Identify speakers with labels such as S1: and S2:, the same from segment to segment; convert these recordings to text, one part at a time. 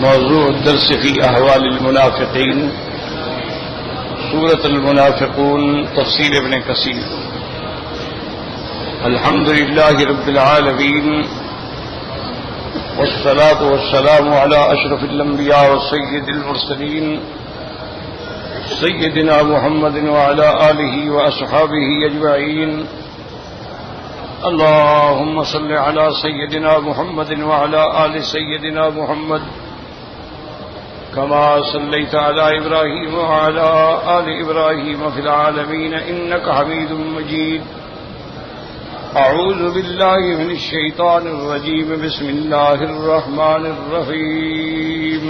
S1: موضوع الدرس في أحوال المنافقين سورة المنافقون تفسير ابن كثير. الحمد لله رب العالمين والصلاة والسلام على أشرف الأنبياء والسيد المرسلين سيدنا محمد وعلى آله وأصحابه أجمعين. اللهم صل على سيدنا محمد وعلى آل سيدنا محمد كما صليت على إبراهيم وعلى آل إبراهيم في العالمين إنك حميد مجيد. أعوذ بالله من الشيطان الرجيم. بسم الله الرحمن الرحيم.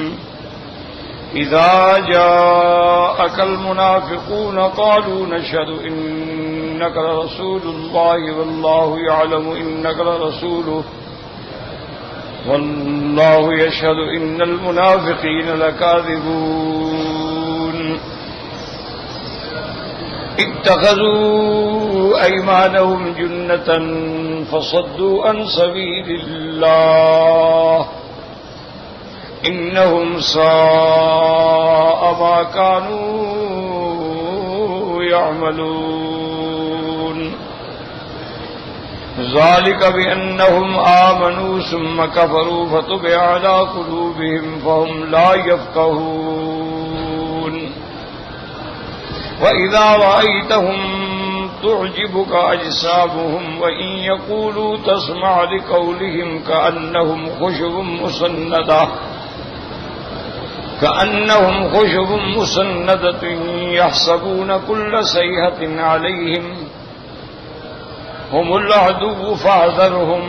S1: إذا جاءك المنافقون قالوا نشهد إنك لرسول الله والله يعلم إنك لرسوله والله يشهد إن المنافقين لكاذبون. اتخذوا أيمانهم جنة فصدوا عن سبيل الله إنهم ساء ما كانوا يعملون. ذلك بأنهم آمنوا ثم كفروا فطبع على قلوبهم فهم لا يفقهون. وإذا رأيتهم تعجبك أجسامهم وإن يقولوا تسمع لقولهم كأنهم خشب مسندة يحسبون كل صيحة عليهم هم العدو فاحذرهم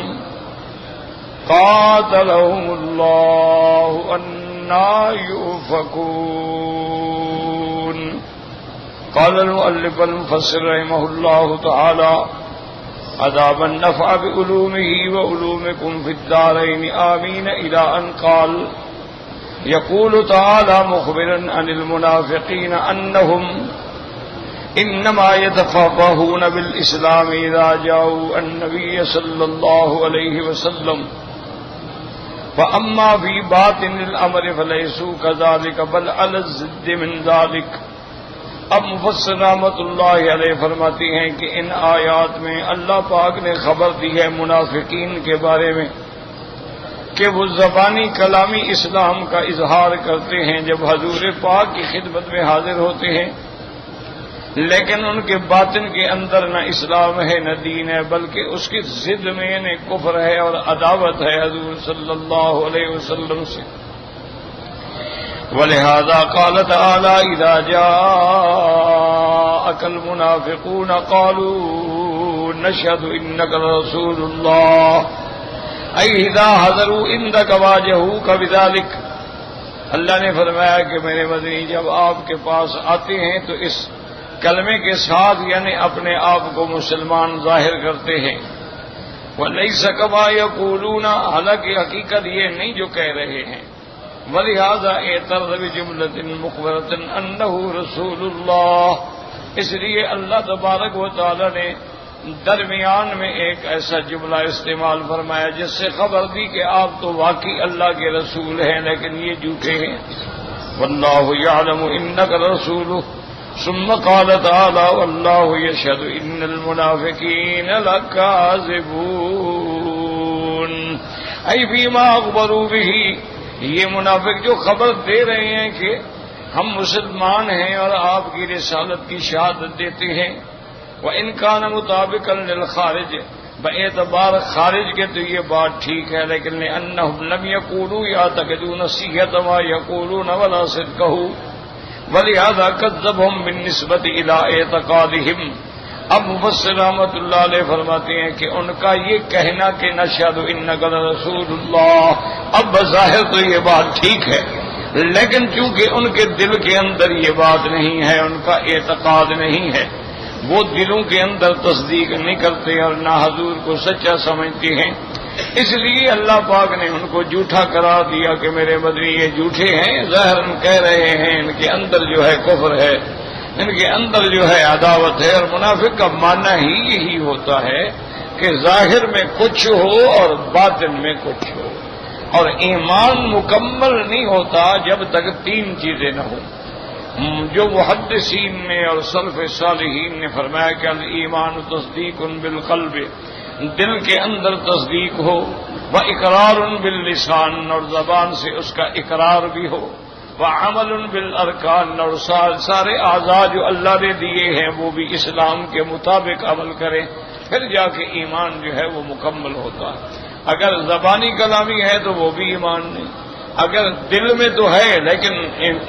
S1: قاتلهم الله أنى يؤفكون. قال المؤلف المفسر رحمه الله تعالى أدام النفع بعلومه وعلومكم في الدارين آمين إلى أن قال يقول تعالى مخبرا عن المنافقين أنهم إنما يتفقهون بالإسلام إذا جاءوا النبي صلى الله عليه وسلم فأما في باطن الأمر فليسوا كذلك بل على الضد من ذلك. اب مفسر رحمۃ اللہ علیہ فرماتی ہیں کہ ان آیات میں اللہ پاک نے خبر دی ہے منافقین کے بارے میں کہ وہ زبانی کلامی اسلام کا اظہار کرتے ہیں جب حضور پاک کی خدمت میں حاضر ہوتے ہیں، لیکن ان کے باطن کے اندر نہ اسلام ہے نہ دین ہے، بلکہ اس کی ضد میں نہ کفر ہے اور عداوت ہے حضور صلی اللہ علیہ وسلم سے. ولہذا قال تعالی اذا جاءك المنافقون قالوا نشهد انك لرسول الله اي اذا حضروا عندك واجهوك بذلك. اللہ نے فرمایا کہ میرے مدنی جب آپ کے پاس آتے ہیں تو اس کلمے کے ساتھ یعنی اپنے آپ کو مسلمان ظاہر کرتے ہیں. وَلَيْسَ كَمَا يَقُولُونَ حالانکہ حقیقت یہ نہیں جو کہہ رہے ہیں. وَلِهَذَا اعْتَرَضَ بِجُمْلَةٍ مُخْبَرَةٍ أَنَّهُ رَسُولُ اللَّهِ. اس لیے اللہ تبارک و تعالی نے درمیان میں ایک ایسا جملہ استعمال فرمایا جس سے خبر دی کہ آپ تو واقعی اللہ کے رسول ہیں لیکن یہ جھوٹے ہیں. وَاللَّهُ يَعْلَمُ إِنَّكَ رَسُولُهُ ثم قال تعالى والله يشهد إن المنافقين لكاذبون أي فيما أخبروا به. یہ منافق جو خبر دے رہے ہیں کہ ہم مسلمان ہیں اور آپ کی رسالت کی شہادت دیتے ہیں، وَإِنْ كَانَ مُطَابِقًا لِلْخَارِجِ باعتبار خارج کے تو یہ بات ٹھیک ہے، لیکن لأنهم لم يقولوا يعتقدون صحة ما يقولون ولا صدقه ولہذا کذبهم بالنسبة إلى اعتقادهم. اب مفسر رحمۃ اللہ علیہ فرماتے ہیں کہ ان کا یہ کہنا کہ نشہد انک لرسول اللہ، اب بظاہر تو یہ بات ٹھیک ہے، لیکن چونکہ ان کے دل کے اندر یہ بات نہیں ہے، ان کا اعتقاد نہیں ہے، وہ دلوں کے اندر تصدیق نہیں کرتے اور نہ حضور کو سچا سمجھتے ہیں، اس لیے اللہ پاک نے ان کو جھوٹا قرار دیا کہ میرے مدنی یہ جھوٹے ہیں. ظاہر کہہ رہے ہیں ان کے اندر جو ہے کفر ہے، ان کے اندر جو ہے عداوت ہے. اور منافق کا معنی ہی یہی ہوتا ہے کہ ظاہر میں کچھ ہو اور باطن میں کچھ ہو. اور ایمان مکمل نہیں ہوتا جب تک تین چیزیں نہ ہوں. جو محدثین نے اور سلف صالحین نے فرمایا کہ الایمان تصدیق بالقلب، دل کے اندر تصدیق ہو، واقرار باللسان، اور زبان سے اس کا اقرار بھی ہو، وعمل بالارکان، اور سارے اعضاء جو اللہ نے دیے ہیں وہ بھی اسلام کے مطابق عمل کریں، پھر جا کے ایمان جو ہے وہ مکمل ہوتا ہے. اگر زبانی کلامی ہے تو وہ بھی ایمان نہیں، اگر دل میں تو ہے لیکن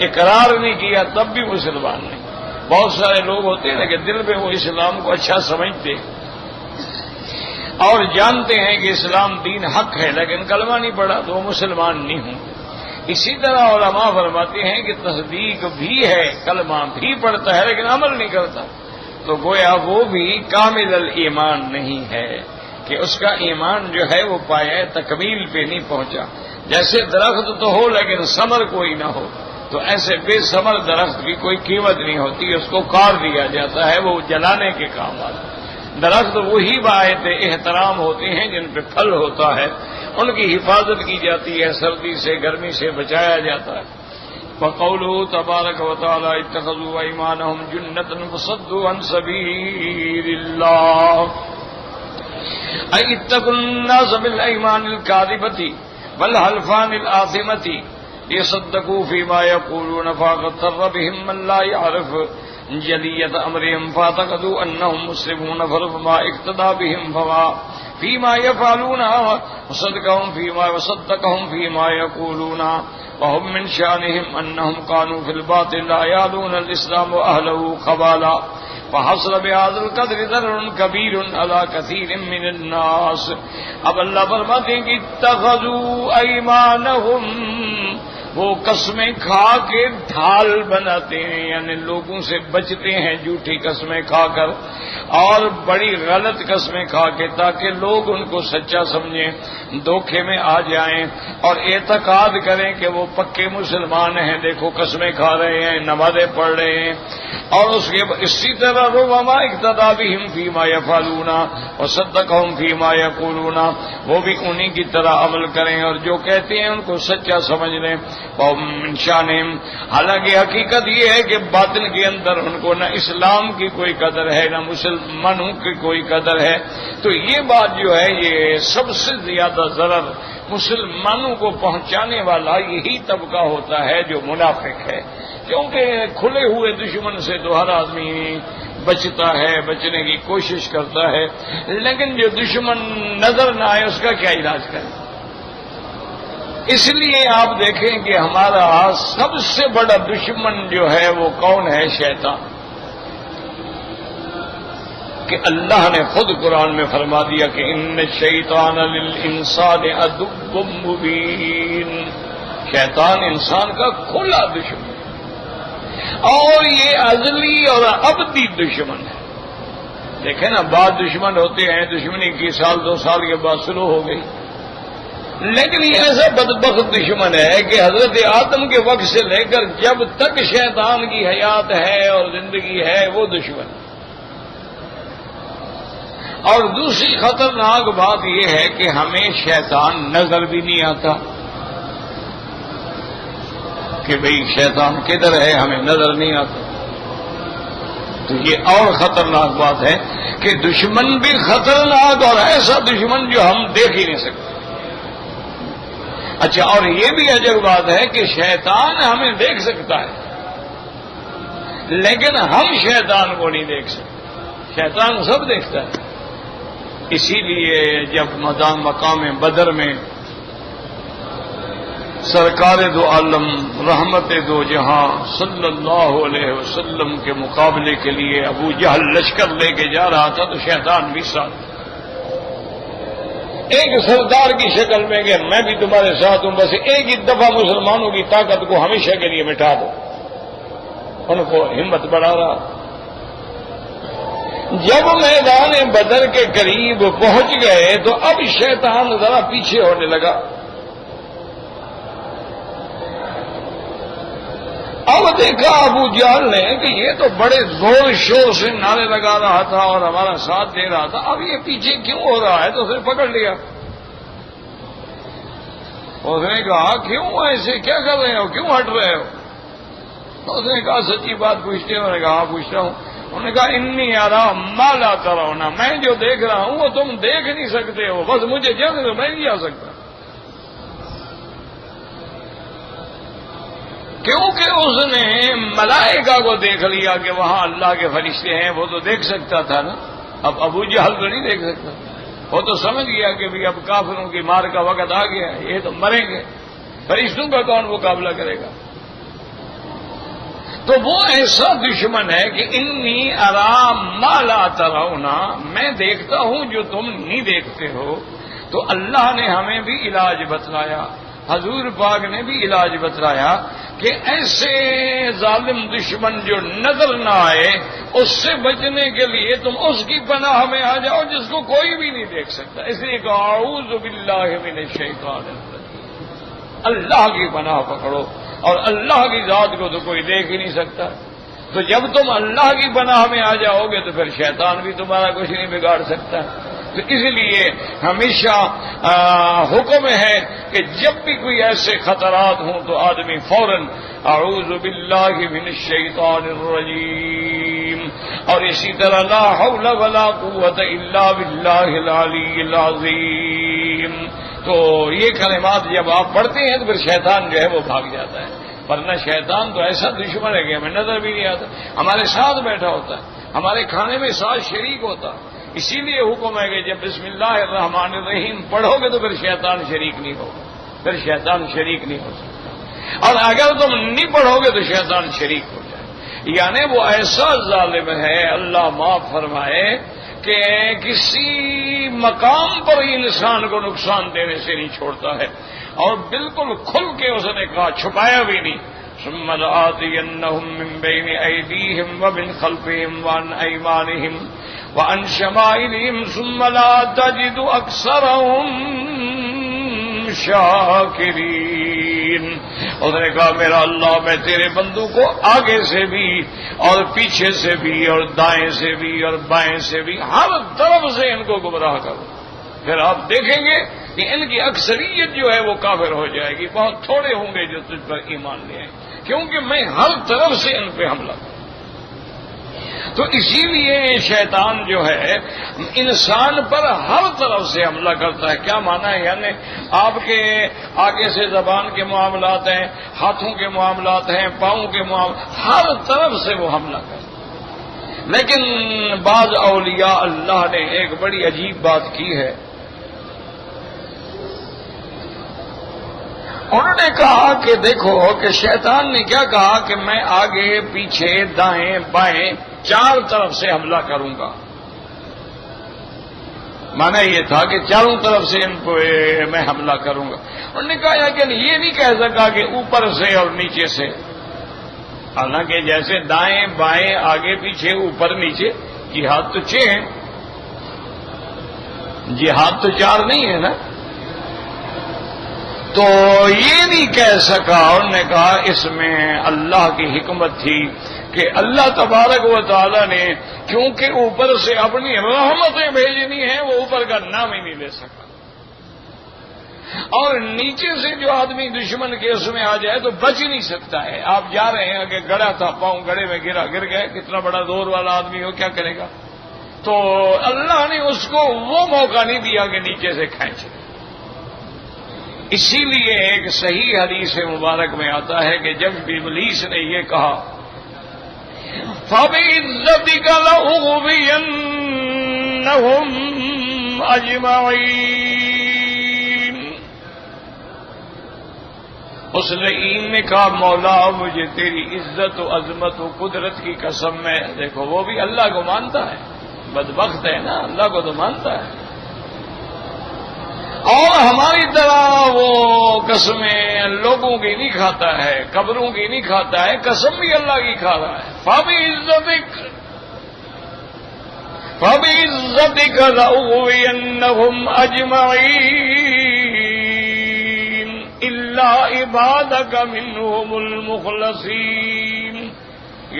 S1: اقرار نہیں کیا تب بھی مسلمان نہیں. بہت سارے لوگ ہوتے ہیں کہ دل میں وہ اسلام کو اچھا سمجھتے اور جانتے ہیں کہ اسلام دین حق ہے، لیکن کلمہ نہیں پڑھا تو وہ مسلمان نہیں ہوں. اسی طرح علماء فرماتے ہیں کہ تصدیق بھی ہے، کلمہ بھی پڑھتا ہے لیکن عمل نہیں کرتا، تو گویا وہ بھی کامل الایمان نہیں ہے، کہ اس کا ایمان جو ہے وہ پایہ تکمیل پہ نہیں پہنچا. جیسے درخت تو ہو لیکن ثمر کوئی نہ ہو، تو ایسے بے ثمر درخت کی کوئی قیمت نہیں ہوتی، اس کو کاٹ دیا جاتا ہے، وہ جلانے کے کام آتا. درخت وہی باعث احترام ہوتے ہیں جن پہ پھل ہوتا ہے، ان کی حفاظت کی جاتی ہے، سردی سے گرمی سے بچایا جاتا ہے. وقوله تبارک وتعالى اتخذوا ايمانهم جنة فصدوا عن سبيل الله اي اتقوا الناس بالايمان الكاذبة والحلفان الآثمة ليصدقوا فيما يقولون فاغتر بهم من لا يعرف جلیت امرهم فاعتقدوا انهم مسلمون فربما اقتدى بهم فيما يفعلون وصدقهم فيما يقولون وهم من شانهم انهم كانوا في الباطل لا يعلون الاسلام واهله خبالا فحصل بهذا القدر ضرر كبير على كثير من الناس. اب اللہ فرماتے ہیں کہ اتخذوا ايمانهم، وہ قسمیں کھا کے ڈھال بناتے ہیں، یعنی لوگوں سے بچتے ہیں جھوٹی قسمیں کھا کر اور بڑی غلط قسمیں کھا کے، تاکہ لوگ ان کو سچا سمجھیں، دھوکے میں آ جائیں اور اعتقاد کریں کہ وہ پکے مسلمان ہیں، دیکھو قسمیں کھا رہے ہیں، نمازیں پڑھ رہے ہیں. اور اسی طرح ربما اقتدى بهم فيما يفعلون وصدقهم فيما يقولون، وہ بھی انہی کی طرح عمل کریں اور جو کہتے ہیں ان کو سچا سمجھ لیں. من شانہم، حالانکہ حقیقت یہ ہے کہ باطن کے اندر ان کو نہ اسلام کی کوئی قدر ہے نہ مسلمانوں کی کوئی قدر ہے. تو یہ بات جو ہے یہ سب سے زیادہ ضرر مسلمانوں کو پہنچانے والا یہی طبقہ ہوتا ہے جو منافق ہے، کیونکہ کھلے ہوئے دشمن سے تو ہر آدمی بچتا ہے، بچنے کی کوشش کرتا ہے، لیکن جو دشمن نظر نہ آئے اس کا کیا علاج کرے. اس لیے آپ دیکھیں کہ ہمارا سب سے بڑا دشمن جو ہے وہ کون ہے؟ شیطان. کہ اللہ نے خود قرآن میں فرما دیا کہ ان الشیطان للانسان عدو مبین، شیطان انسان کا کھلا دشمن اور یہ ازلی اور ابدی دشمن ہے. دیکھیں نا، بعض دشمن ہوتے ہیں دشمنی کی سال دو سال کے بعد شروع ہو گئی، لیکن یہ ایسا بدبخت دشمن ہے کہ حضرت آدم کے وقت سے لے کر جب تک شیطان کی حیات ہے اور زندگی ہے وہ دشمن. اور دوسری خطرناک بات یہ ہے کہ ہمیں شیطان نظر بھی نہیں آتا، کہ بھئی شیطان کدھر ہے ہمیں نظر نہیں آتا. تو یہ اور خطرناک بات ہے کہ دشمن بھی خطرناک اور ایسا دشمن جو ہم دیکھ ہی نہیں سکتے. اچھا، اور یہ بھی عجب بات ہے کہ شیطان ہمیں دیکھ سکتا ہے لیکن ہم شیطان کو نہیں دیکھ سکتے. شیطان سب دیکھتا ہے. اسی لیے جب مقام بدر میں سرکار دو عالم رحمت دو جہاں صلی اللہ علیہ وسلم کے مقابلے کے لیے ابو جہل لشکر لے کے جا رہا تھا تو شیطان بھی ساتھ، ایک سردار کی شکل میں کہ میں بھی تمہارے ساتھ ہوں، بس ایک ہی دفعہ مسلمانوں کی طاقت کو ہمیشہ کے لیے مٹا دو. ان کو ہمت بڑھا رہا. جب میدان بدر کے قریب پہنچ گئے تو اب شیطان ذرا پیچھے ہونے لگا. اب دیکھا ابو جہل نے کہ یہ تو بڑے زور شور سے نعرے لگا رہا تھا اور ہمارا ساتھ دے رہا تھا، اب یہ پیچھے کیوں ہو رہا ہے؟ تو اسے پکڑ لیا. اس نے کہا کیوں ایسے کیا کر رہے ہو, کیوں ہٹ رہے ہو؟ اس نے کہا سچی بات پوچھتے ہو؟ انہوں نے کہا ہاں پوچھتا ہوں. انہوں نے کہا انی ارا ما لا ترون, میں جو دیکھ رہا ہوں وہ تم دیکھ نہیں سکتے ہو, بس مجھے جانے دو, میں نہیں جا سکتا. کیونکہ اس نے ملائکہ کو دیکھ لیا کہ وہاں اللہ کے فرشتے ہیں, وہ تو دیکھ سکتا تھا نا. اب ابو جہل تو نہیں دیکھ سکتا, وہ تو سمجھ گیا کہ بھی اب کافروں کی مار کا وقت آ گیا, یہ تو مریں گے, فرشتوں کا کون مقابلہ کرے گا؟ تو وہ ایسا دشمن ہے کہ انی ارا ما لا ترون, میں دیکھتا ہوں جو تم نہیں دیکھتے ہو. تو اللہ نے ہمیں بھی علاج بتلایا, حضور پاک نے بھی علاج بتلایا کہ ایسے ظالم دشمن جو نظر نہ آئے, اس سے بچنے کے لیے تم اس کی پناہ میں آ جاؤ جس کو کوئی بھی نہیں دیکھ سکتا. اس لیے کہ اعوذ باللہ من الشیطان الرجیم, اللہ کی پناہ پکڑو, اور اللہ کی ذات کو تو کوئی دیکھ ہی نہیں سکتا. تو جب تم اللہ کی پناہ میں آ جاؤ گے تو پھر شیطان بھی تمہارا کچھ نہیں بگاڑ سکتا. تو اس لیے ہمیشہ حکم ہے کہ جب بھی کوئی ایسے خطرات ہوں تو آدمی فوراً اعوذ باللہ من الشیطان الرجیم, اور اسی طرح لا حول ولا قوت الا باللہ العلی العظیم. تو یہ کلمات جب آپ پڑھتے ہیں تو پھر شیطان جو ہے وہ بھاگ جاتا ہے. ورنہ شیطان تو ایسا دشمن ہے کہ ہمیں نظر بھی نہیں آتا, ہمارے ساتھ بیٹھا ہوتا ہے, ہمارے کھانے میں ساتھ شریک ہوتا. اسی لیے حکم ہے کہ جب بسم اللہ الرحمن الرحیم پڑھو گے تو پھر شیطان شریک نہیں ہوگا, پھر شیطان شریک نہیں ہو سکتا. اور اگر تم نہیں پڑھو گے تو شیطان شریک ہو جائے. یعنی وہ ایسا ظالم ہے, اللہ معاف فرمائے, کہ کسی مقام پر انسان کو نقصان دینے سے نہیں چھوڑتا ہے. اور بالکل کھل کے اس نے کہا, چھپایا بھی نہیں, ثم لآتینہم من بین ایدیہم ومن خلفہم وعن ایمانہم وعن شمائلہم ثم لا تجد اکثرہم شاکرین. اس نے کہا میرا اللہ, میں تیرے بندوں کو آگے سے بھی اور پیچھے سے بھی اور دائیں سے بھی اور بائیں سے بھی ہر طرف سے ان کو گمراہ کرو, پھر آپ دیکھیں گے کہ ان کی اکثریت جو ہے وہ کافر ہو جائے گی, بہت تھوڑے ہوں گے جو تجھ پر ایمان لے آئیں, کیونکہ میں ہر طرف سے ان پہ حملہ کروں. تو اسی لیے شیطان جو ہے انسان پر ہر طرف سے حملہ کرتا ہے. کیا معنی ہے؟ یعنی آپ کے آگے سے زبان کے معاملات ہیں, ہاتھوں کے معاملات ہیں, پاؤں کے معاملات, ہر طرف سے وہ حملہ کرتا ہے. لیکن بعض اولیاء اللہ نے ایک بڑی عجیب بات کی ہے. انہوں نے کہا کہ دیکھو کہ شیطان نے کیا کہا کہ میں آگے پیچھے دائیں بائیں چار طرف سے حملہ کروں گا. مانا یہ تھا کہ چاروں طرف سے ان کو میں حملہ کروں گا. انہوں نے کہا کہ یہ نہیں کہہ سکا کہ اوپر سے اور نیچے سے, حالانکہ جیسے دائیں بائیں آگے پیچھے اوپر نیچے, جہاد تو 6 ہیں, جہاد تو 4 نہیں ہے نا. تو یہ نہیں کہہ سکا. انہوں نے کہا اس میں اللہ کی حکمت تھی کہ اللہ تبارک و تعالی نے کیونکہ اوپر سے اپنی رحمتیں بھیجنی ہیں وہ اوپر کا نام ہی نہیں لے سکا, اور نیچے سے جو آدمی دشمن کے اس میں آ جائے تو بچ ہی نہیں سکتا ہے. آپ جا رہے ہیں کہ گڑا تھا, پاؤں گڑے میں گر گئے, کتنا بڑا زور والا آدمی ہو کیا کرے گا. تو اللہ نے اس کو وہ موقع نہیں دیا کہ نیچے سے کھینچے. اسی لیے ایک صحیح حدیث مبارک میں آتا ہے کہ جب ابلیس نے یہ کہا فَبِعِزَّتِكَ لَأُغْوِيَنَّهُمْ أَجْمَعِينَ, اس لعین نے کہا مولا مجھے تیری عزت و عظمت و قدرت کی قسم ہے. دیکھو وہ بھی اللہ کو مانتا ہے, بدبخت ہے نا, اللہ کو تو مانتا ہے, اور ہماری طرح وہ قسمیں لوگوں کی نہیں کھاتا ہے, قبروں کی نہیں کھاتا ہے, قسم بھی اللہ کی کھا رہا ہے. فَبِعِزَّتِكَ لَأُغْوِيَنَّهُمْ أَجْمَعِينَ إِلَّا عِبَادَكَ مِنْهُمُ الْمُخْلَصِينَ.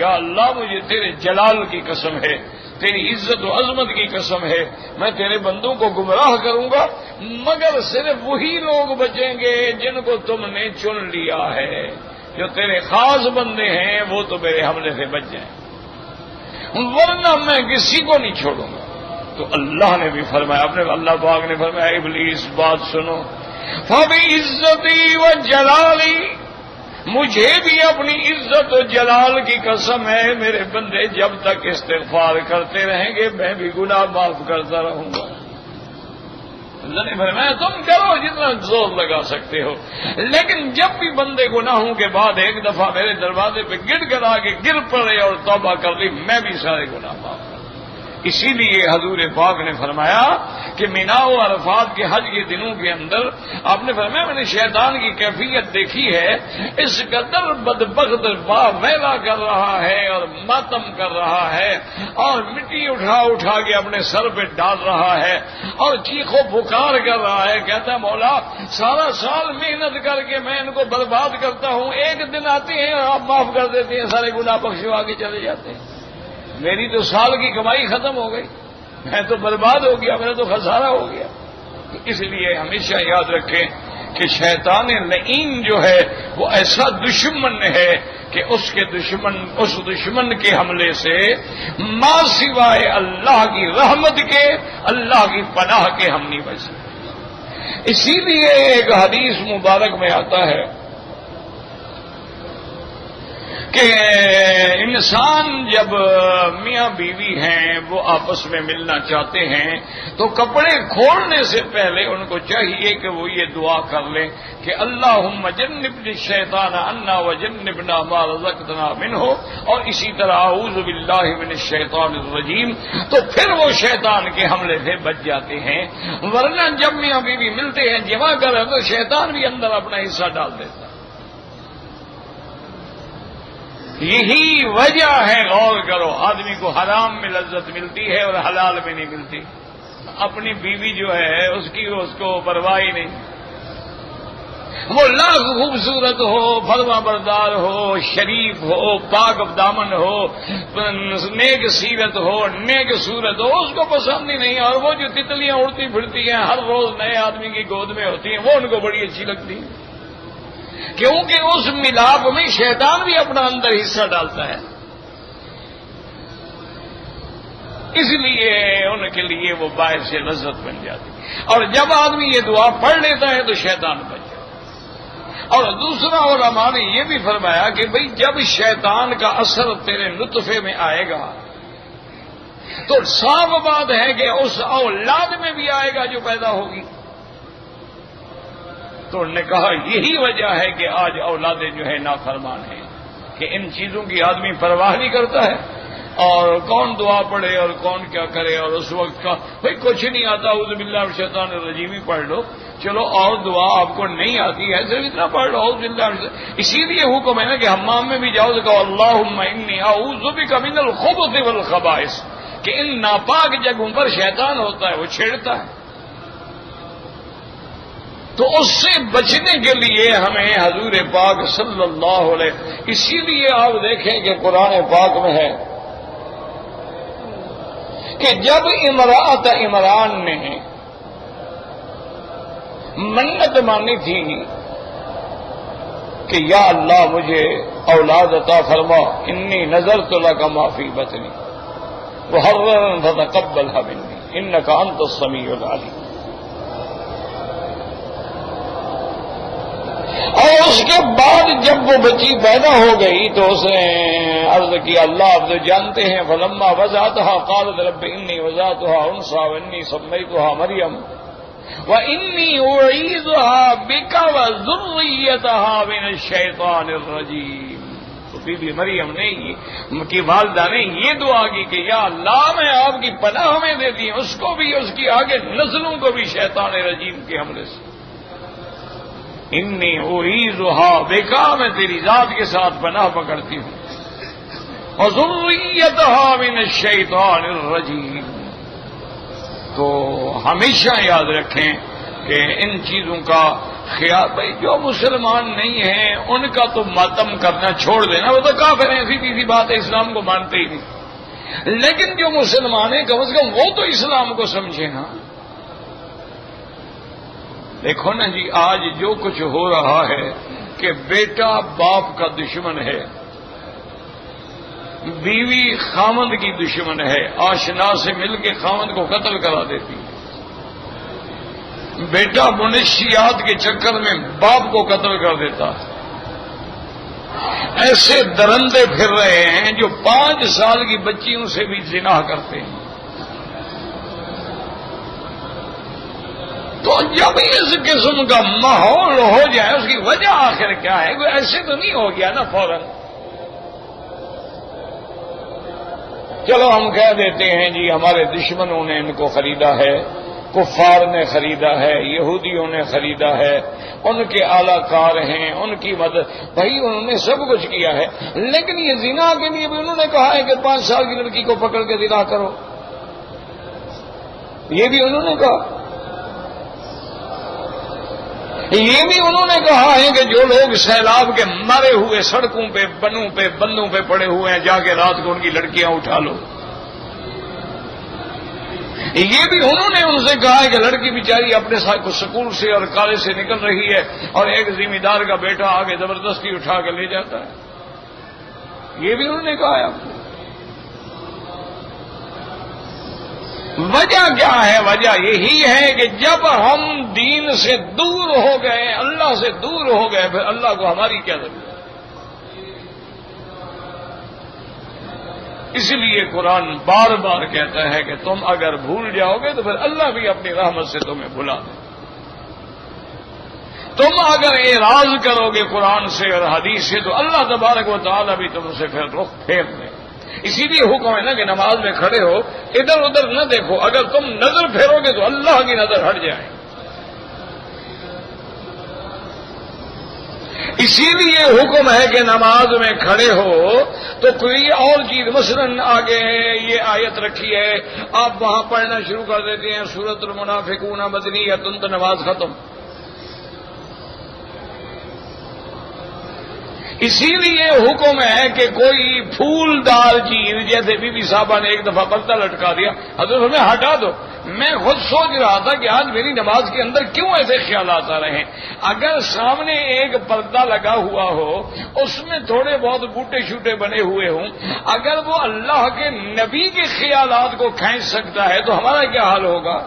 S1: یا اللہ مجھے تیرے جلال کی قسم ہے, تیری عزت و عظمت کی قسم ہے میں تیرے بندوں کو گمراہ کروں گا مگر صرف وہی لوگ بچیں گے جن کو تم نے چن لیا ہے، جو تیرے خاص بندے ہیں وہ تو میرے حملے سے بچ جائیں، ورنہ میں کسی کو نہیں چھوڑوں گا۔ تو اللہ نے بھی فرمایا، اپنے اللہ پاک نے فرمایا ابلیس بات سنو، فَبِعِزَّتِي وَجَلَالِي، مجھے بھی اپنی عزت و جلال کی قسم ہے میرے بندے جب تک استغفار کرتے رہیں گے میں بھی گناہ معاف کرتا رہوں گا۔ اللہ نے فرمایا تم کرو جتنا زور لگا سکتے ہو، لیکن جب بھی بندے گناہوں کے بعد ایک دفعہ میرے دروازے پہ گڑ کر آگے گر پڑے اور توبہ کر لی میں بھی سارے گناہ معاف کروں۔ اسی لیے حضور پاک نے فرمایا کہ مینا و عرفات کے حج کے دنوں کے اندر آپ نے فرمایا میں نے شیطان کی کیفیت دیکھی ہے، اس قدر بدبخت ویلا کر رہا ہے اور ماتم کر رہا ہے اور مٹی اٹھا اٹھا کے اپنے سر پہ ڈال رہا ہے اور چیخو پکار کر رہا ہے، کہتا ہے مولا سارا سال محنت کر کے میں ان کو برباد کرتا ہوں، ایک دن آتے ہیں اور آپ معاف کر دیتے ہیں، سارے گناہ بخشوا کے چلے جاتے ہیں، میری تو سال کی کمائی ختم ہو گئی، میں تو برباد ہو گیا، میرا تو خسارہ ہو گیا۔ تو اس لیے ہمیشہ یاد رکھیں کہ شیطان لعین جو ہے وہ ایسا دشمن ہے کہ اس دشمن کے حملے سے ما سوائے اللہ کی رحمت کے، اللہ کی پناہ کے ہم نہیں بچ سکتے۔ اسی لیے ایک حدیث مبارک میں آتا ہے کہ انسان جب میاں بیوی ہیں وہ آپس میں ملنا چاہتے ہیں تو کپڑے کھولنے سے پہلے ان کو چاہیے کہ وہ یہ دعا کر لیں کہ اللہم جنبنا الشیطان عنا وجنبنا ما رزقتنا منہ، اور اسی طرح اعوذ باللہ من الشیطان الرجیم، تو پھر وہ شیطان کے حملے سے بچ جاتے ہیں، ورنہ جب میاں بیوی ملتے ہیں جمع کریں تو شیطان بھی اندر اپنا حصہ ڈال دیتا ہے۔ یہی وجہ ہے، غور کرو، آدمی کو حرام میں لذت ملتی ہے اور حلال میں نہیں ملتی۔ اپنی بیوی جو ہے اس کو پرواہ ہی نہیں، وہ لاکھ خوبصورت ہو، فرما بردار ہو، شریف ہو، پاک دامن ہو، نیک سیرت ہو، نیک صورت ہو، اس کو پسند ہی نہیں، اور وہ جو تتلیاں اڑتی پھرتی ہیں ہر روز نئے آدمی کی گود میں ہوتی ہیں وہ ان کو بڑی اچھی لگتی ہیں، کیونکہ اس ملاپ میں شیطان بھی اپنا اندر حصہ ڈالتا ہے، اس لیے ان کے لیے وہ باعث لذت بن جاتی ہے۔ اور جب آدمی یہ دعا پڑھ لیتا ہے تو شیطان بچ جاتا ہے۔ اور دوسرا علماء نے یہ بھی فرمایا کہ بھئی جب شیطان کا اثر تیرے نطفے میں آئے گا تو صاف بات ہے کہ اس اولاد میں بھی آئے گا جو پیدا ہوگی۔ تو انہوں نے کہا یہی وجہ ہے کہ آج اولادیں جو ہے نافرمان ہیں کہ ان چیزوں کی آدمی پرواہ نہیں کرتا ہے، اور کون دعا پڑھے اور کون کیا کرے، اور اس وقت کا بھئی کچھ نہیں آتا اعوذ باللہ من الشیطان الرجیم ہی پڑھ لو، چلو اور دعا آپ کو نہیں آتی ہے صرف اتنا پڑھ لو اعوذ باللہ من الشیطان۔ اسی لیے حکم ہے نا کہ حمام میں بھی جاؤ تو کہو اللہم انی اعوذ بک من الخبث والخبائث، کہ ان ناپاک جگہوں پر شیطان ہوتا ہے، وہ چھیڑتا ہے، تو اس سے بچنے کے لیے ہمیں حضور پاک صلی اللہ علیہ، اسی لیے آپ دیکھیں کہ قرآن پاک میں ہے کہ جب امرأت عمران نے منت مانی تھی کہ یا اللہ مجھے اولاد عطا فرما، انی نذرت لک ما فی بطنی محررا فتقبلها منی انک انت السمیع العلیم، اور اس کے بعد جب وہ بچی پیدا ہو گئی تو اس نے عرض کیا اللہ آپ تو جانتے ہیں فلما وضعتها قالت رب انی وضعتها انثى وانی سمیتها مریم وانی اعیذها بک وذریتها من الشیطان الرجیم۔ تو بی بی مریم نے کی والدہ نے یہ دعا کی کہ یا اللہ میں آپ کی پناہ میں دیتی ہوں اس کو بھی، اس کی آگے نسلوں کو بھی شیطان رجیم کے حملے سے۔ انی اعیذها بک، میں تیری ذات کے ساتھ پناہ پکڑتی ہوں، وذریتها من الشیطان الرجیم۔ تو ہمیشہ یاد رکھیں کہ ان چیزوں کا خیال، بھائی جو مسلمان نہیں ہیں ان کا تو ماتم کرنا چھوڑ دینا، وہ تو کافر ہیں، سیدھی سی بات ہے، اسلام کو مانتے ہی نہیں، لیکن جو مسلمان ہیں کم از کم وہ تو اسلام کو سمجھے نا. دیکھو نا جی آج جو کچھ ہو رہا ہے کہ بیٹا باپ کا دشمن ہے، بیوی خامند کی دشمن ہے، آشنا سے مل کے خامند کو قتل کرا دیتی ہے، بیٹا منشیات کے چکر میں باپ کو قتل کر دیتا ہے. ایسے درندے پھر رہے ہیں جو 5 سال کی بچیوں سے بھی زنا کرتے ہیں. تو جب اس قسم کا ماحول ہو جائے اس کی وجہ آخر کیا ہے؟ کوئی ایسے تو نہیں ہو گیا نا فوراً. چلو ہم کہہ دیتے ہیں جی ہمارے دشمنوں نے ان کو خریدا ہے، کفار نے خریدا ہے، یہودیوں نے خریدا ہے، ان کے اعلی کار ہیں، ان کی مدد، بھائی انہوں نے سب کچھ کیا ہے. لیکن یہ زنا کے لیے بھی انہوں نے کہا ہے کہ 5 سال کی لڑکی کو پکڑ کے زنا کرو، یہ بھی انہوں نے کہا. یہ بھی انہوں نے کہا ہے کہ جو لوگ سیلاب کے مرے ہوئے سڑکوں پہ بنوں پہ بندوں پہ پڑے ہوئے ہیں جا کے رات کو ان کی لڑکیاں اٹھا لو. یہ بھی انہوں نے ان سے کہا ہے کہ لڑکی بیچاری اپنے سکول سے اور کالج سے نکل رہی ہے اور ایک ذمہ دار کا بیٹا آگے زبردستی اٹھا کے لے جاتا ہے. یہ بھی انہوں نے کہا ہے. آپ کو وجہ کیا ہے؟ وجہ یہی ہے کہ جب ہم دین سے دور ہو گئے، اللہ سے دور ہو گئے، پھر اللہ کو ہماری کیا ضرورت؟ اس لیے قرآن بار بار کہتا ہے کہ تم اگر بھول جاؤ گے تو پھر اللہ بھی اپنی رحمت سے تمہیں بھلا دے. تم اگر اعراض کرو گے قرآن سے اور حدیث سے تو اللہ تبارک و تعالیٰ بھی تم سے پھر رخ پھیر دے. اسی لیے حکم ہے نا کہ نماز میں کھڑے ہو ادھر ادھر نہ دیکھو، اگر تم نظر پھیرو گے تو اللہ کی نظر ہٹ جائے. اسی لیے حکم ہے کہ نماز میں کھڑے ہو تو کوئی اور چیز، مثلا آگے یہ آیت رکھی ہے آپ وہاں پڑھنا شروع کر دیتے ہیں سورۃ المنافقون مدنیہ، تو نماز ختم. اسی لیے حکم ہے کہ کوئی پھولدار چیز، جیسے بی بی صاحبہ نے ایک دفعہ پردہ لٹکا دیا، حضرت ہمیں ہٹا دو. میں خود سوچ رہا تھا کہ آج میری نماز کے اندر کیوں ایسے خیالات آ رہے ہیں. اگر سامنے ایک پردہ لگا ہوا ہو، اس میں تھوڑے بہت بوٹے شوٹے بنے ہوئے ہوں، اگر وہ اللہ کے نبی کے خیالات کو کھینچ سکتا ہے تو ہمارا کیا حال ہوگا؟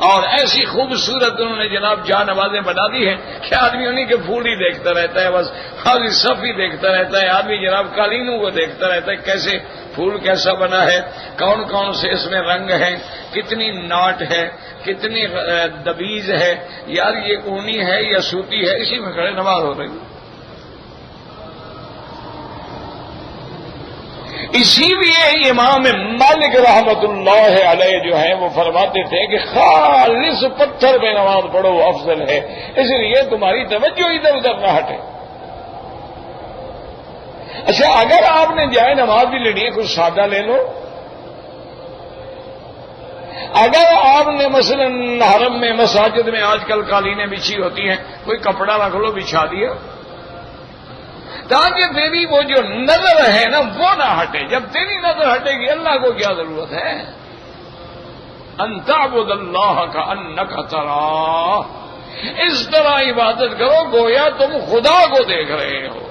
S1: اور ایسی خوبصورت انہوں نے جناب جان نمازیں بنا دی ہیں کہ آدمی انہیں کے پھول ہی دیکھتا رہتا ہے، بس آدمی سب ہی دیکھتا رہتا ہے. آدمی جناب قالینوں کو دیکھتا رہتا ہے کیسے پھول کیسا بنا ہے، کون کون سے اس میں رنگ ہیں، کتنی ناٹ ہے، کتنی دبیز ہے، یار یہ اونی ہے یا سوتی ہے. اسی میں کھڑے نماز ہو رہی. اسی لیے امام مالک رحمت اللہ علیہ جو ہیں وہ فرماتے تھے کہ خالص پتھر پہ نماز پڑھو افضل ہے، اس لیے تمہاری توجہ ادھر ادھر نہ ہٹے. اچھا اگر آپ نے جائے نماز بھی لینی ہے کچھ سادہ لے لو. اگر آپ نے مثلا حرم میں مساجد میں آج کل قالینیں بچھی ہوتی ہیں، کوئی کپڑا رکھ لو بچھا دیا تاکہ تیری وہ جو نظر ہے نا وہ نہ ہٹے. جب تیری نظر ہٹے گی اللہ کو کیا ضرورت ہے؟ ان تعبد اللہ کأنک تراہ، اس طرح عبادت کرو گویا تم خدا کو دیکھ رہے ہو.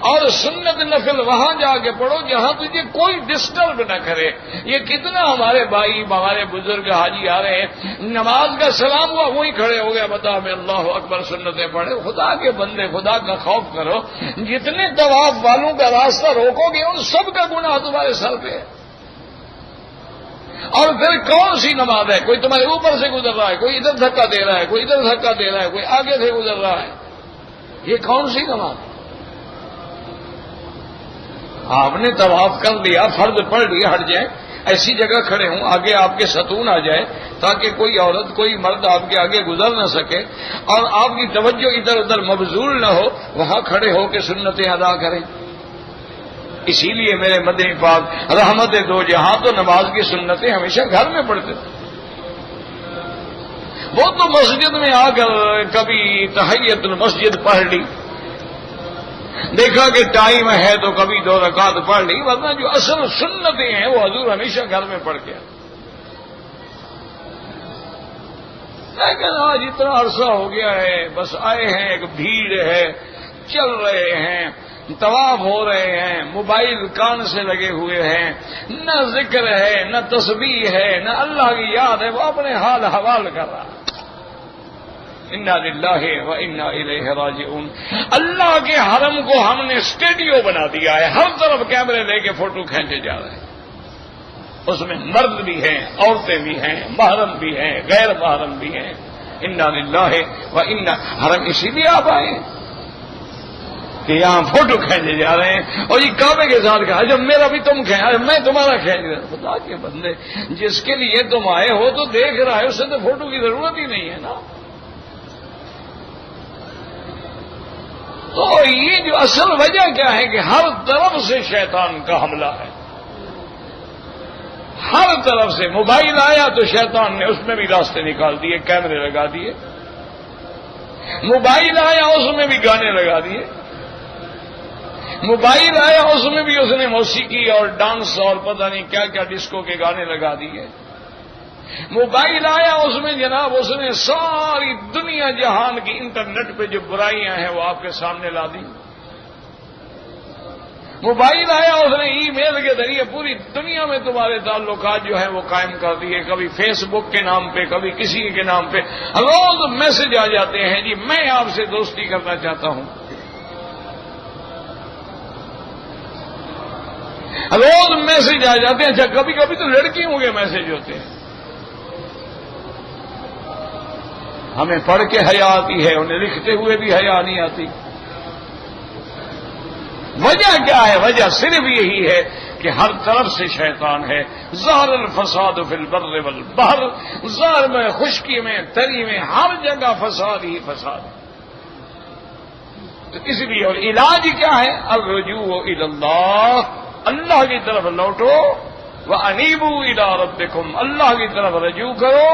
S1: اور سنت نفل وہاں جا کے پڑھو جہاں تجھے کوئی ڈسٹرب نہ کرے. یہ کتنا ہمارے بھائی ہمارے بزرگ حاجی آ رہے ہیں، نماز کا سلام ہوا وہیں کھڑے ہو گیا، بتا میں اللہ اکبر سنتیں پڑھے. خدا کے بندے خدا کا خوف کرو. جتنے طواف والوں کا راستہ روکو گے ان سب کا گناہ تمہارے سر پہ ہے. اور پھر کون سی نماز ہے؟ کوئی تمہارے اوپر سے گزر رہا ہے، کوئی ادھر دھکا دے رہا ہے، کوئی ادھر دھکا دے رہا ہے، کوئی آگے سے گزر رہا ہے. یہ کون سی نماز ہے؟ آپ نے طواف کر لیا، فرض پڑھ لیا، ہٹ جائیں، ایسی جگہ کھڑے ہوں آگے آپ کے ستون آ جائے تاکہ کوئی عورت کوئی مرد آپ کے آگے گزر نہ سکے اور آپ کی توجہ ادھر ادھر مبذول نہ ہو، وہاں کھڑے ہو کے سنتیں ادا کریں. اسی لیے میرے مدنی پاک رحمت دو جہاں تو نماز کی سنتیں ہمیشہ گھر میں پڑھتے تھے. وہ تو مسجد میں آ کر کبھی تحیت المسجد پڑھ لی، دیکھا کہ ٹائم ہے تو کبھی 2 رکعت پڑھ لی، ورنہ جو اصل سنتیں ہیں وہ حضور ہمیشہ گھر میں پڑھ کے. لیکن آج اتنا عرصہ ہو گیا ہے، بس آئے ہیں، ایک بھیڑ ہے، چل رہے ہیں، طواف ہو رہے ہیں، موبائل کان سے لگے ہوئے ہیں، نہ ذکر ہے، نہ تسبیح ہے، نہ اللہ کی یاد ہے، وہ اپنے حال حوال کر رہا. انا للہ و انا الیہ راجعون. اللہ کے حرم کو ہم نے اسٹوڈیو بنا دیا ہے، ہر طرف کیمرے لے کے فوٹو کھینچے جا رہے ہیں. اس میں مرد بھی ہیں، عورتیں بھی ہیں، محرم بھی ہیں، غیر محرم بھی ہیں. انا للہ و انا. حرم اسی لیے آپ آئے کہ یہاں فوٹو کھینچے جا رہے ہیں، اور یہ کعبے کے ساتھ کہا جب میرا بھی تم کھینچ، میں تمہارا کھینچ رہا. خدا کے بندے، جس کے لیے تم آئے ہو تو دیکھ رہا ہے، اسے تو فوٹو کی ضرورت ہی نہیں ہے نا. تو یہ جو اصل وجہ کیا ہے کہ ہر طرف سے شیطان کا حملہ ہے. ہر طرف سے موبائل آیا تو شیطان نے اس میں بھی راستے نکال دیے، کیمرے لگا دیے. موبائل آیا اس میں بھی گانے لگا دیے. موبائل آیا اس میں بھی اس نے موسیقی اور ڈانس اور پتہ نہیں کیا کیا ڈسکو کے گانے لگا دیے. موبائل آیا اس میں جناب اس نے ساری دنیا جہان کی انٹرنیٹ پہ جو برائیاں ہیں وہ آپ کے سامنے لا دی. موبائل آیا اس نے ای میل کے ذریعے پوری دنیا میں تمہارے تعلقات جو ہیں وہ قائم کر دیے. کبھی فیس بک کے نام پہ، کبھی کسی کے نام پہ روز میسج آ جاتے ہیں، جی میں آپ سے دوستی کرنا چاہتا ہوں. روز میسج آ جاتے ہیں. اچھا کبھی کبھی تو لڑکیوں کے میسج ہوتے ہیں. ہمیں پڑھ کے حیا آتی ہے، انہیں لکھتے ہوئے بھی حیا نہیں آتی. وجہ کیا ہے؟ وجہ صرف یہی ہے کہ ہر طرف سے شیطان ہے. ظہر الفساد فی البر والبحر. ظہر میں، خشکی میں، تری میں، ہر جگہ فساد ہی فساد. تو اس لیے اور علاج کیا ہے؟ الرجوع الی اللہ. اللہ کی طرف لوٹو. وانیبوا الی ربکم. اللہ کی طرف رجوع کرو،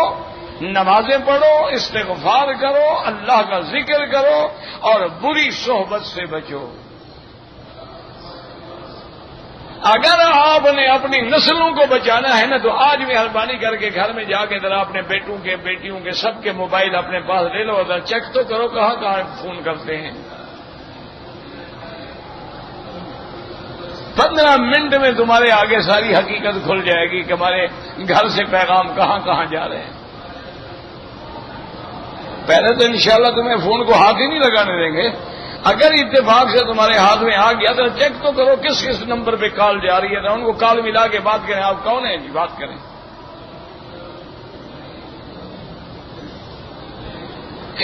S1: نمازیں پڑھو، استغفار کرو، اللہ کا ذکر کرو، اور بری صحبت سے بچو. اگر آپ نے اپنی نسلوں کو بچانا ہے نا تو آج مہربانی کر کے گھر میں جا کے ذرا اپنے بیٹوں کے، بیٹیوں کے، سب کے موبائل اپنے پاس لے لو، ذرا چیک تو کرو کہاں کہاں فون کرتے ہیں. 15 منٹ میں تمہارے آگے ساری حقیقت کھل جائے گی کہ ہمارے گھر سے پیغام کہاں کہاں جا رہے ہیں. پہلے تو انشاءاللہ تمہیں فون کو ہاتھ ہی نہیں لگانے دیں گے. اگر اتفاق سے تمہارے ہاتھ میں آ گیا تو چیک تو کرو کس کس نمبر پہ کال جا رہی ہے. ان کو کال ملا کے بات کریں. آپ کون ہیں جی؟ بات کریں.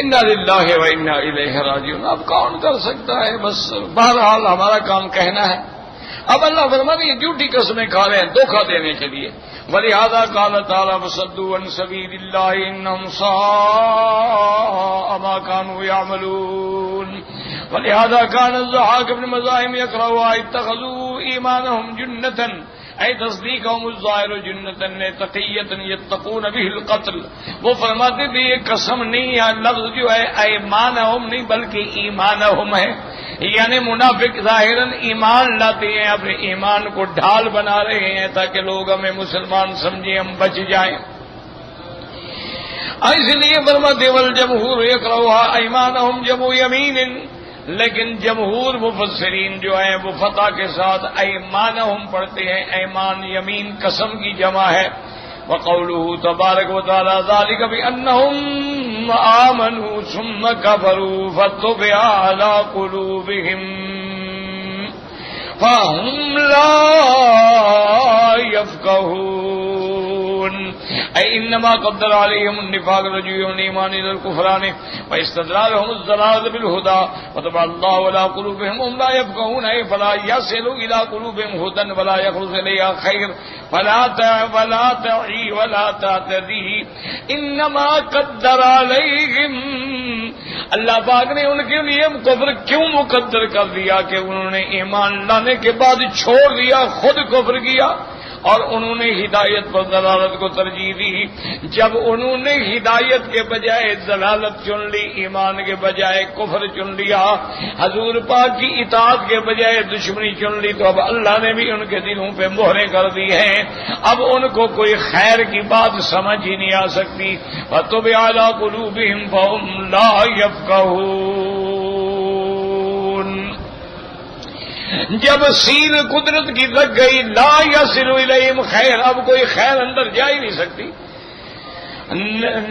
S1: انا للہ و انا الیہ راجعون. اب کون کر سکتا ہے؟ بس بہرحال ہمارا کام کہنا ہے. اب اللہ فرماتے ہیں یہ جھوٹی قسمیں کھا رہے ہیں دھوکہ دینے کے لیے. وَلِهَذَا قَالَ تَعَالَىٰ وَصَدُّوا عَن سَبِيلِ اللَّهِ إِنَّهُمْ سَاءَ مَا كَانُوا يَعْمَلُونَ. وَلِهَذَا كَانَ الضَّحَاكُ بْنُ مُزَاحِمٍ يَقْرَأُ اتَّخَذُوا إِيمَانَهُم جُنَّةً اے تصدیقہم الظاہر جنتن تقیتن یتقون به القتل. وہ فرماتے تھے یہ قسم نہیں ہے، لفظ جو ہے ایمانہم نہیں بلکہ ایمانہم ہے. یعنی منافق ظاہراً ایمان لاتے ہیں، اپنے ایمان کو ڈھال بنا رہے ہیں تاکہ لوگ ہمیں مسلمان سمجھیں، ہم بچ جائیں. اس لیے فرماتے والجمہور یقرؤها ایمانہم جمع یمین. لیکن جمہور مفسرین جو ہیں وہ فتح کے ساتھ ایمانہم پڑھتے ہیں. ایمان یمین قسم کی جمع ہے. وقوله تبارک و تعالی ذلك بأنهم آمنوا ثم كفروا فطبع على قلوبهم فهم لا يفقهون. اي انما قدر عليهم النفاق رجوع الايمان الى الكفران واستدرارهم الضلال بالهدى وطبع الله على قلوبهم هم لا يفقهون. اي فلا يصل الى قلوبهم هدى ولا يخرج اليها خير ولا تعي ولا تعتدي انما قدر عليهم. اللہ پاک نے ان کے لیے کفر کیوں مقدر کر دیا کہ انہوں نے ایمان لانے کے بعد چھوڑ دیا، خود کفر کیا اور انہوں نے ہدایت پر ضلالت کو ترجیح دی۔ جب انہوں نے ہدایت کے بجائے ضلالت چن لی، ایمان کے بجائے کفر چن لیا، حضور پاک کی اطاعت کے بجائے دشمنی چن لی، تو اب اللہ نے بھی ان کے دلوں پہ مہریں کر دی ہیں، اب ان کو کوئی خیر کی بات سمجھ ہی نہیں آ سکتی۔ وَطُبِعَ عَلَىٰ قُلُوبِهِمْ فَهُمْ لَا يَفْقَهُونَ۔ جب سیل قدرت کی لگ گئی، لا یصل الیہم خیر، اب کوئی خیر اندر جا ہی نہیں سکتی،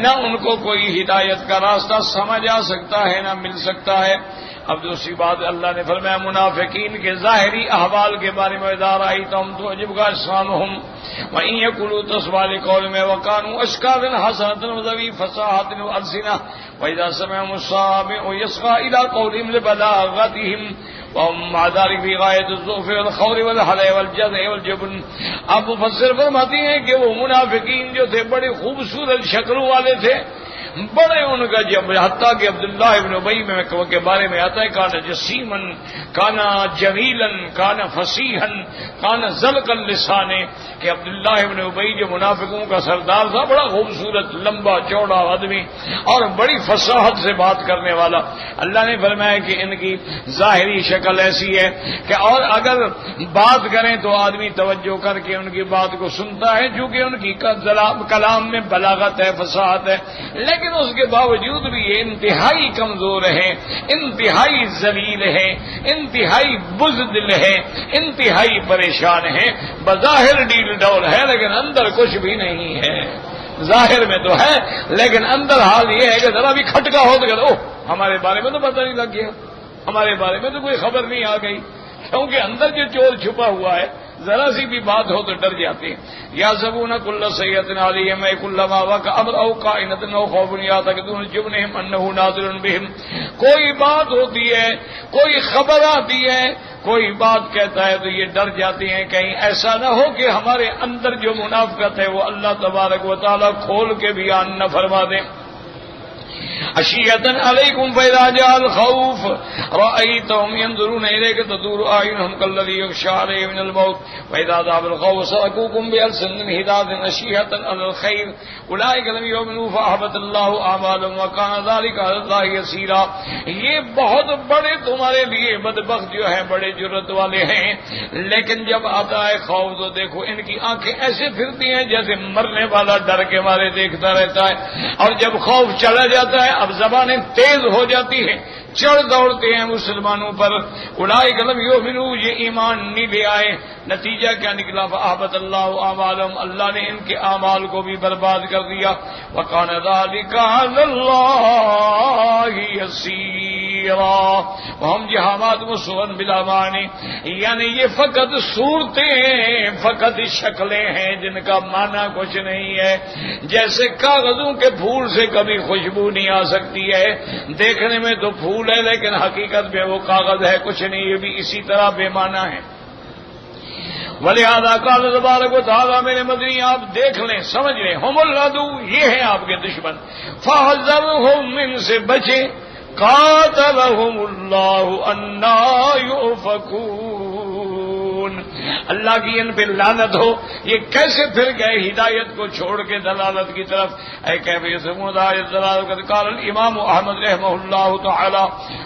S1: نہ ان کو کوئی ہدایت کا راستہ سمجھ آ سکتا ہے، نہ مل سکتا ہے۔ اب دوسری بات اللہ نے فرمایا منافقین کے ظاہری احوال کے بارے میں، اذا رأیتہم تعجبک اجسامہم وإن یقولوا تسمع لقولہم وکانوا اشکالا حسنۃ وذوی فصاحۃ وألسنۃ وإذا سمعوا السامع یصغى إلی قولہم لبلاغتہم وهم مع ذلك في غاية الضعف والخور والحلع والجزع والجبن۔ اب مفسر فرماتی ہیں کہ وہ منافقین جو تھے بڑے خوبصورت شکلوں والے تھے، بڑے ان کا جب حتیٰ کہ عبداللہ ابن ابی کے بارے میں آتا ہے کانا جسیمن، کانا جمیلن، کانا فصیحن، کانا زلق اللسان، کہ عبداللہ ابن ابی جو منافقوں کا سردار تھا، بڑا خوبصورت لمبا چوڑا آدمی اور بڑی فصاحت سے بات کرنے والا۔ اللہ نے فرمایا کہ ان کی ظاہری شکل ایسی ہے کہ اور اگر بات کریں تو آدمی توجہ کر کے ان کی بات کو سنتا ہے، چونکہ ان کی کلام میں بلاغت ہے، فصاحت ہے، لیکن اس کے باوجود بھی یہ انتہائی کمزور ہے، انتہائی ذلیل ہے، انتہائی بزدل ہے، انتہائی پریشان ہے۔ بظاہر ڈیل ڈول ہے لیکن اندر کچھ بھی نہیں ہے، ظاہر میں تو ہے لیکن اندر حال یہ ہے کہ ذرا بھی کھٹکا ہو تو اوہ ہمارے بارے میں تو پتہ نہیں لگ گیا، ہمارے بارے میں تو کوئی خبر نہیں آ گئی، کیونکہ اندر جو چور چھپا ہوا ہے ذرا سی بھی بات ہو تو ڈر جاتے ہیں۔ یا سبون کل سیئۃ علیہم کلما وقع امر او کائنۃ او خوف یعتقدون جبنہم انہ ناظر بہم۔ کوئی بات ہوتی ہے، کوئی خبر آتی ہے، کوئی بات کہتا ہے تو یہ ڈر جاتے ہیں کہیں ایسا نہ ہو کہ ہمارے اندر جو منافقت ہے وہ اللہ تبارک و تعالی کھول کے بیان نہ فرما دیں۔ اشیۃ علیکم فاذا جاء الخوف رأیتهم ينظرون الیک تدور اعینهم کالذی یغشی علیہ من الموت فاذا ذهب الخوف سلكوكم بألسنة حداد اشیۃ علی الخیر اولئک لم یؤمنوا فاحبط اللہ اعمالهم وکان ذلک علی اللہ یسیرا۔ یہ بہت بڑے تمہارے لیے بدبخت جو ہیں بڑے جرت والے ہیں، لیکن جب آتا ہے خوف تو دیکھو ان کی آنکھیں ایسے پھرتی ہیں جیسے مرنے والا ڈر کے مارے دیکھتا رہتا ہے، اور جب خوف چلا جاتا ہے اب زبانیں تیز ہو جاتی ہیں، چڑھ دوڑتے ہیں مسلمانوں پر۔ اولئک لم یؤمنوا، یہ ایمان نہیں لے آئے، نتیجہ کیا نکلا؟ فاحبط اللہ اعمالهم، اللہ نے ان کے اعمال کو بھی برباد کر دیا۔ وکان ذلک علی اللہ یسیرا وہم جہامات مصور بلا معنی، یعنی یہ فقط صورتیں، فقط شکلیں ہیں جن کا معنی کچھ نہیں ہے۔ جیسے کاغذوں کے پھول سے کبھی خوشبو نہیں آ سکتی ہے، دیکھنے میں تو پھول ہے لیکن حقیقت میں وہ کاغذ ہے، کچھ نہیں، یہ بھی اسی طرح بے معنی ہے۔ وَلِهَذَا قَالَ تَبَارَكَ وَتَعَالَىٰ، میرے مدنی آپ دیکھ لیں، سمجھ لیں، هُمُ الْعَدُوُّ، یہ ہیں آپ کے دشمن، فَاحْذَرْهُمْ، ان سے بچیں، قَاتَلَهُمُ اللَّهُ أَنَّىٰ يُؤْفَكُونَ، اللہ کی ان پہ لعنت ہو، یہ کیسے پھر گئے ہدایت کو چھوڑ کے دلالت کی طرف؟ اے کیف یسمون آیت دلالت قال الامام احمد رحمہ اللہ تعالی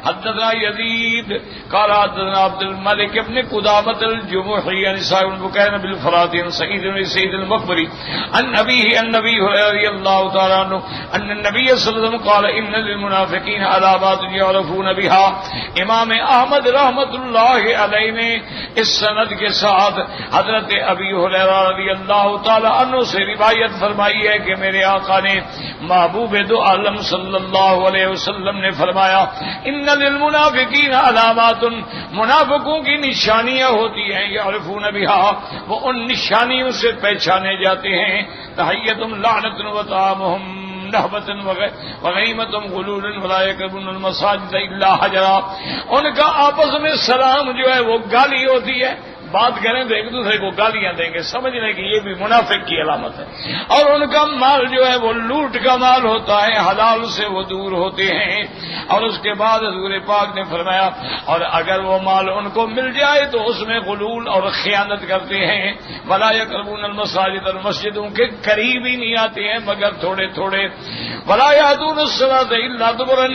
S1: حدثنا یزید قال حدثنا عبد الملک ابن قدامۃ الجمحی عن اسحاق بن بکیر بالفرات عن سعید بن سعید المقبری عن ابیہ النبی رضی اللہ تعالی عنہ ان النبی صلی اللہ علیہ وسلم قال ان للمنافقین علامات یعرفون بها۔ امام احمد رحمۃ اللہ علیہ نے اس سند کے ساتھ حضرت ابی ہریرہ رضی اللہ تعالی عنہ سے روایت فرمائی ہے کہ میرے آقا نے محبوب دو عالم صلی اللہ علیہ وسلم نے فرمایا ان للمنافقین علامات، منافقوں کی نشانیاں ہوتی ہیں، یعرفون بها، وہ ان نشانیوں سے پہچانے جاتے ہیں، تحیتہم لعنۃ وطعامہم نہبۃ وغنیمۃ غلول ولا یقربون المساجد الا حجرا، ان کا آپس میں سلام جو ہے وہ گالی ہوتی ہے، بات کریں تو ایک دوسرے کو گالیاں دیں گے، سمجھ لیں کہ یہ بھی منافق کی علامت ہے۔ اور ان کا مال جو ہے وہ لوٹ کا مال ہوتا ہے، حلال سے وہ دور ہوتے ہیں۔ اور اس کے بعد حضور پاک نے فرمایا اور اگر وہ مال ان کو مل جائے تو اس میں غلول اور خیانت کرتے ہیں۔ ولا یقربون المساجد، اور مسجدوں کے قریب ہی نہیں آتے ہیں مگر تھوڑے تھوڑے۔ ولا یأتون الصلاۃ الا دبرا،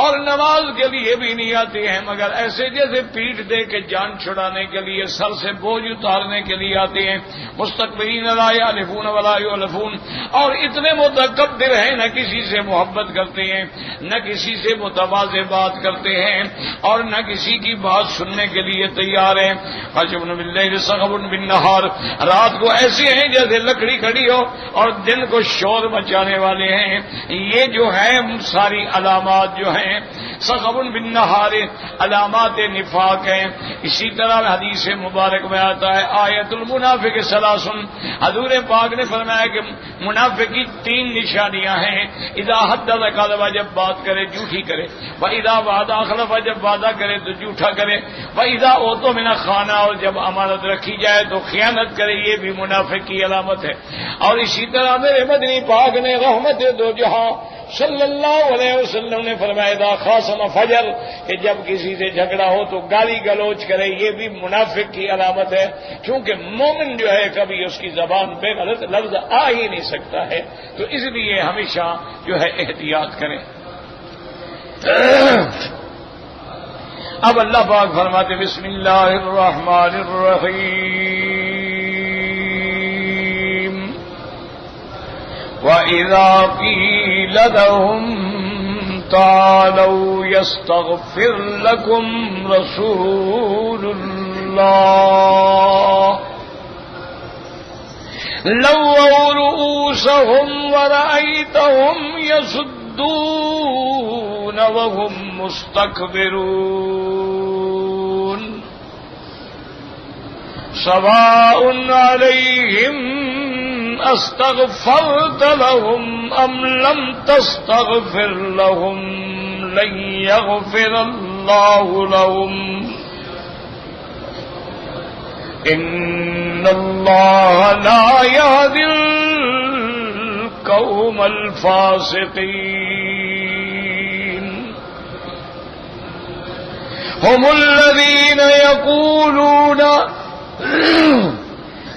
S1: اور نماز کے لیے بھی نہیں آتے ہیں مگر ایسے جیسے پیٹ دے کے جان چھڑانے کے لیے، سر سے بوجھ اتارنے کے لیے آتے ہیں۔ مستکبرین لا یعلفون ولا یعلفون، اور اتنے متکبر ہیں، نہ کسی سے محبت کرتے ہیں، نہ کسی سے متواضع بات کرتے ہیں، اور نہ کسی کی بات سننے کے لیے تیار ہیں۔ عجب باللیل سخب بالنہار، رات کو ایسے ہیں جیسے لکڑی کھڑی ہو اور دن کو شور مچانے والے ہیں۔ یہ جو ہے ساری علامات جو ہیں سخب بالنہار، علامات نفاق ہیں۔ اسی طرح حدیث مبارک میں آتا ہے آیت المنافق ثلاث، حضور پاک نے فرمایا کہ منافق کی 3 نشانیاں ہیں۔ اذا حدث کذب، جب بات کرے جھوٹی کرے، واذا وعد اخلف، جب وعدہ کرے تو جھوٹا کرے، واذا اؤتمن خان، اور جب امانت رکھی جائے تو خیانت کرے، یہ بھی منافق کی علامت ہے۔ اور اسی طرح میرے مدنی پاک نے رحمت دو جہاں صلی اللہ علیہ وسلم نے فرمایا دا خاصم فجر، کہ جب کسی سے جھگڑا ہو تو گالی گلوچ کرے، یہ بھی منافق کی علامت ہے، کیونکہ مومن جو ہے کبھی اس کی زبان پہ غلط لفظ آ ہی نہیں سکتا ہے، تو اس لیے ہمیشہ جو ہے احتیاط کریں۔ اب اللہ پاک فرماتے بسم اللہ الرحمن الرحیم وَإِذَا قِيلَ لَهُمْ تَعَالَوْا يَسْتَغْفِرْ لَكُمْ رَسُولُ اللَّهِ لَوَّوْا رُءُوسَهُمْ وَرَأَيْتَهُمْ يَصُدُّونَ وَهُمْ مُسْتَكْبِرُونَ سَوَاءٌ عَلَيْهِمْ أَسْتَغْفَرْتَ لَهُمْ أَمْ لَمْ تَسْتَغْفِرْ لَهُمْ لَنْ يَغْفِرَ اللَّهُ لَهُمْ إِنَّ اللَّهَ لَا يَهْدِي الْقَوْمَ الْفَاسِقِينَ هُمُ الَّذِينَ يَقُولُونَ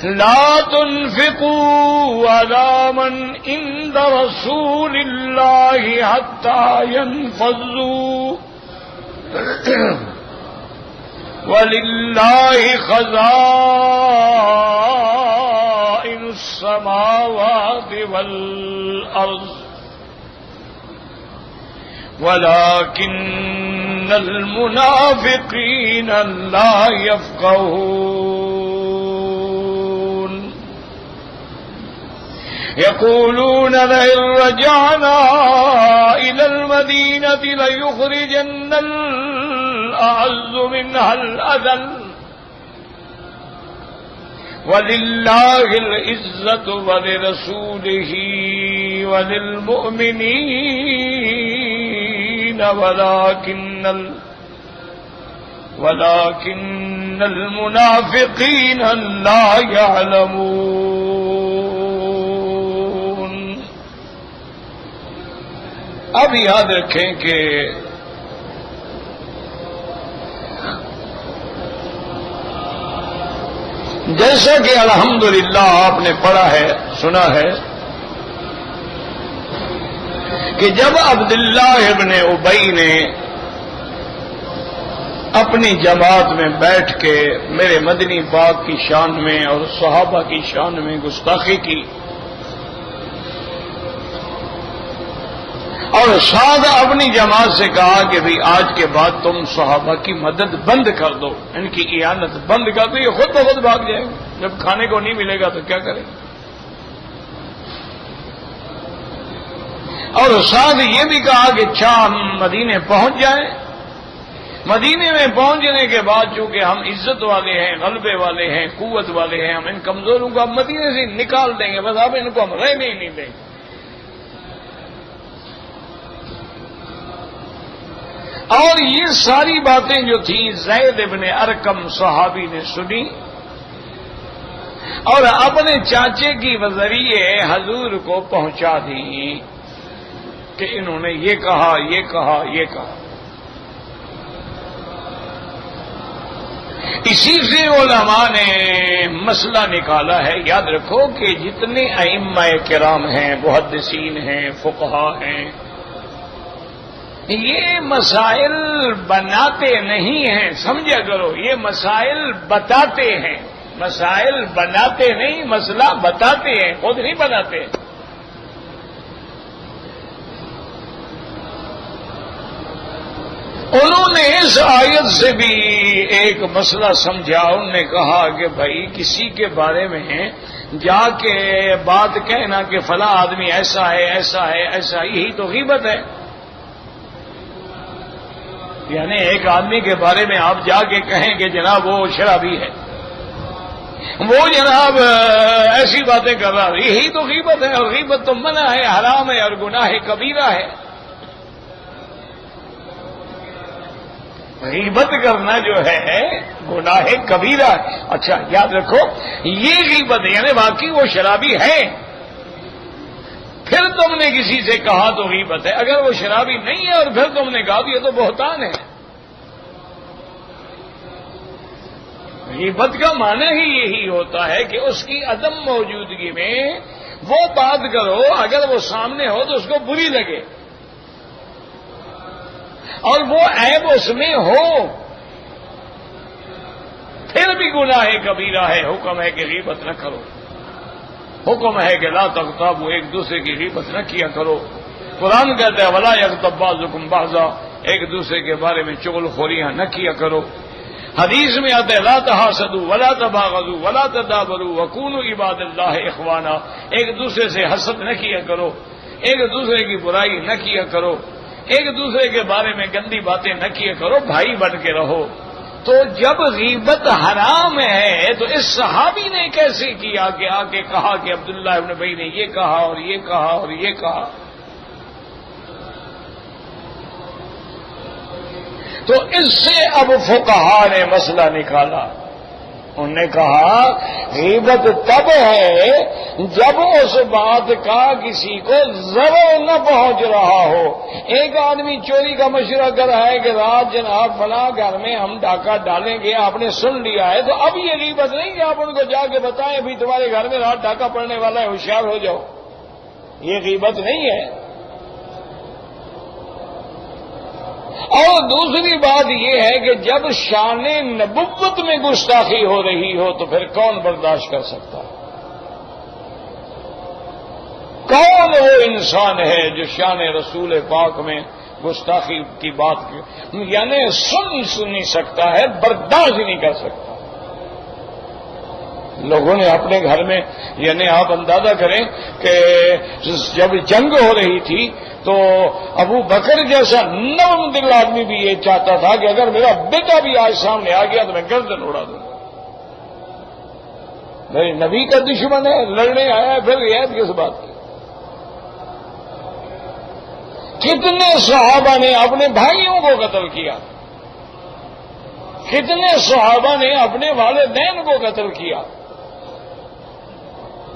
S1: لا تنفقوا على من عند رسول الله حتى ينفضوا ولله خزائن السماوات والأرض ولكن المنافقين لا يفقهون يقولون لئن رجعنا إلى المدينة ليخرجن الأعز منها الأذل ولله العزة ولرسوله وللمؤمنين ولكن المنافقين لا يعلمون۔ اب یاد رکھیں کہ جیسا کہ الحمدللہ آپ نے پڑھا ہے سنا ہے کہ جب عبداللہ ابن ابی نے اپنی جماعت میں بیٹھ کے میرے مدنی پاک کی شان میں اور صحابہ کی شان میں گستاخی کی اور ساتھ اپنی جماعت سے کہا کہ بھئی آج کے بعد تم صحابہ کی مدد بند کر دو، ان کی اعانت بند کر دو، یہ خود بخود بھاگ جائیں گے، جب کھانے کو نہیں ملے گا تو کیا کریں گے۔ اور ساتھ یہ بھی کہا کہ ہم مدینے پہنچ جائیں، مدینے میں پہنچنے کے بعد چونکہ ہم عزت والے ہیں، غلبے والے ہیں، قوت والے ہیں، ہم ان کمزوروں کو اب مدینے سے نکال دیں گے، بس اب ان کو ہم رہنے ہی نہیں دیں گے۔ اور یہ ساری باتیں جو تھیں زید ابن ارقم صحابی نے سنی اور اپنے چاچے کی ذریعے حضور کو پہنچا دی کہ انہوں نے یہ کہا یہ کہا یہ کہا. اسی سے علماء نے مسئلہ نکالا ہے. یاد رکھو کہ جتنے ائمہ کرام ہیں، محدثین ہیں، فقہا ہیں، یہ مسائل بناتے نہیں ہیں، سمجھا کرو. یہ مسائل بتاتے ہیں، مسائل بناتے نہیں، مسئلہ بتاتے ہیں، خود نہیں بناتے. انہوں نے اس آیت سے بھی ایک مسئلہ سمجھا. انہوں نے کہا کہ بھائی کسی کے بارے میں جا کے بات کہنا کہ فلاں آدمی ایسا ہے ایسا ہے ایسا، یہی تو غیبت ہے. یعنی ایک آدمی کے بارے میں آپ جا کے کہیں کہ جناب وہ شرابی ہے، وہ جناب ایسی باتیں کر رہا، یہی تو غیبت ہے. اور غیبت تو منع ہے، حرام ہے اور گناہ کبیرہ ہے. غیبت کرنا جو ہے گناہ کبیرہ ہے. اچھا یاد رکھو یہ غیبت ہے، یعنی باقی وہ شرابی ہے، پھر تم نے کسی سے کہا تو غیبت ہے. اگر وہ شرابی نہیں ہے اور پھر تم نے کہا تو یہ تو بہتان ہے. غیبت کا معنی ہی یہی ہوتا ہے کہ اس کی عدم موجودگی میں وہ بات کرو، اگر وہ سامنے ہو تو اس کو بری لگے اور وہ عیب اس میں ہو، پھر بھی گناہ کبیرہ ہے. حکم ہے کہ غیبت نہ کرو، حکم ہے کہ لا تغتابوا، ایک دوسرے کی غیبت نہ کیا کرو. قرآن کہتا ہے ولا یغتب بعضکم بعضا، ایک دوسرے کے بارے میں چغل خوریاں نہ کیا کرو. حدیث میں آتا ہے لا تحاسدوا ولا تباغضوا ولا تدابروا وکونوا عباد اللہ اخوانا، ایک دوسرے سے حسد نہ کیا کرو، ایک دوسرے کی برائی نہ کیا کرو، ایک دوسرے کے بارے میں گندی باتیں نہ کیا کرو، بھائی بن کے رہو. تو جب غیبت حرام ہے تو اس صحابی نے کیسے کیا کہ آ کے کہا کہ عبداللہ ابن ابی نے یہ کہا اور یہ کہا اور یہ کہا. تو اس سے اب فقہا نے مسئلہ نکالا. انہوں نے کہا غیبت تب ہے جب اس بات کا کسی کو ضرر نہ پہنچ رہا ہو. ایک آدمی چوری کا مشورہ کر رہا ہے کہ رات جناب فلاں گھر میں ہم ڈاکہ ڈالیں گے، آپ نے سن لیا ہے، تو اب یہ غیبت نہیں کہ آپ ان کو جا کے بتائیں بھی تمہارے گھر میں رات ڈاکہ پڑنے والا ہے، ہوشیار ہو جاؤ. یہ غیبت نہیں ہے. اور دوسری بات یہ ہے کہ جب شان نبوت میں گستاخی ہو رہی ہو تو پھر کون برداشت کر سکتا ہے؟ کون وہ انسان ہے جو شان رسول پاک میں گستاخی کی بات یعنی سن نہیں سکتا ہے، برداشت نہیں کر سکتا. لوگوں نے اپنے گھر میں، یعنی آپ اندازہ کریں کہ جب جنگ ہو رہی تھی تو ابو بکر جیسا نرم دل آدمی بھی یہ چاہتا تھا کہ اگر میرا بیٹا بھی آج سامنے آ گیا تو میں گردن اڑا دوں گا. میرے نبی کا دشمن ہے، لڑنے آیا ہے، پھر رعایت کس بات کی؟ کتنے صحابہ نے اپنے بھائیوں کو قتل کیا، کتنے صحابہ نے اپنے والدین کو قتل کیا.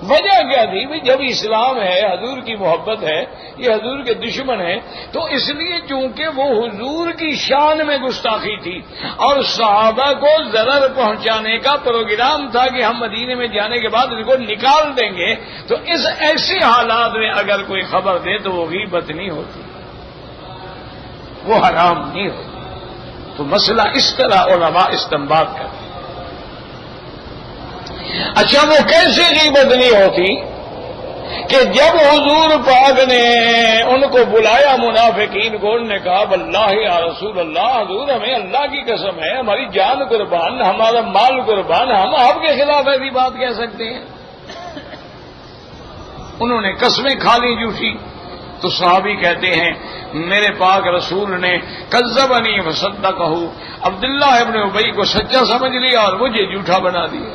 S1: وجہ کیا تھی؟ جب اسلام ہے، حضور کی محبت ہے، یہ حضور کے دشمن ہیں، تو اس لیے چونکہ وہ حضور کی شان میں گستاخی تھی اور صحابہ کو ضرر پہنچانے کا پروگرام تھا کہ ہم مدینے میں جانے کے بعد ان کو نکال دیں گے، تو اس ایسے حالات میں اگر کوئی خبر دے تو وہ غیبت نہیں ہوتی، وہ حرام نہیں ہوتی. تو مسئلہ اس طرح علماء استنباط کرتے. اچھا وہ کیسے غیبت نہیں ہوتی کہ جب حضور پاک نے ان کو بلایا منافقین کو، انہوں نے کہا واللہ یا رسول اللہ، حضور ہمیں اللہ کی قسم ہے، ہماری جان قربان، ہمارا مال قربان، ہم آپ کے خلاف ایسی بات کہہ سکتے ہیں؟ انہوں نے قسمیں کھا لی جھوٹی. تو صحابی کہتے ہیں میرے پاک رسول نے کذبنی وصدقہ، عبداللہ ابن ابی کو سچا سمجھ لیا اور مجھے جھوٹا بنا دیا.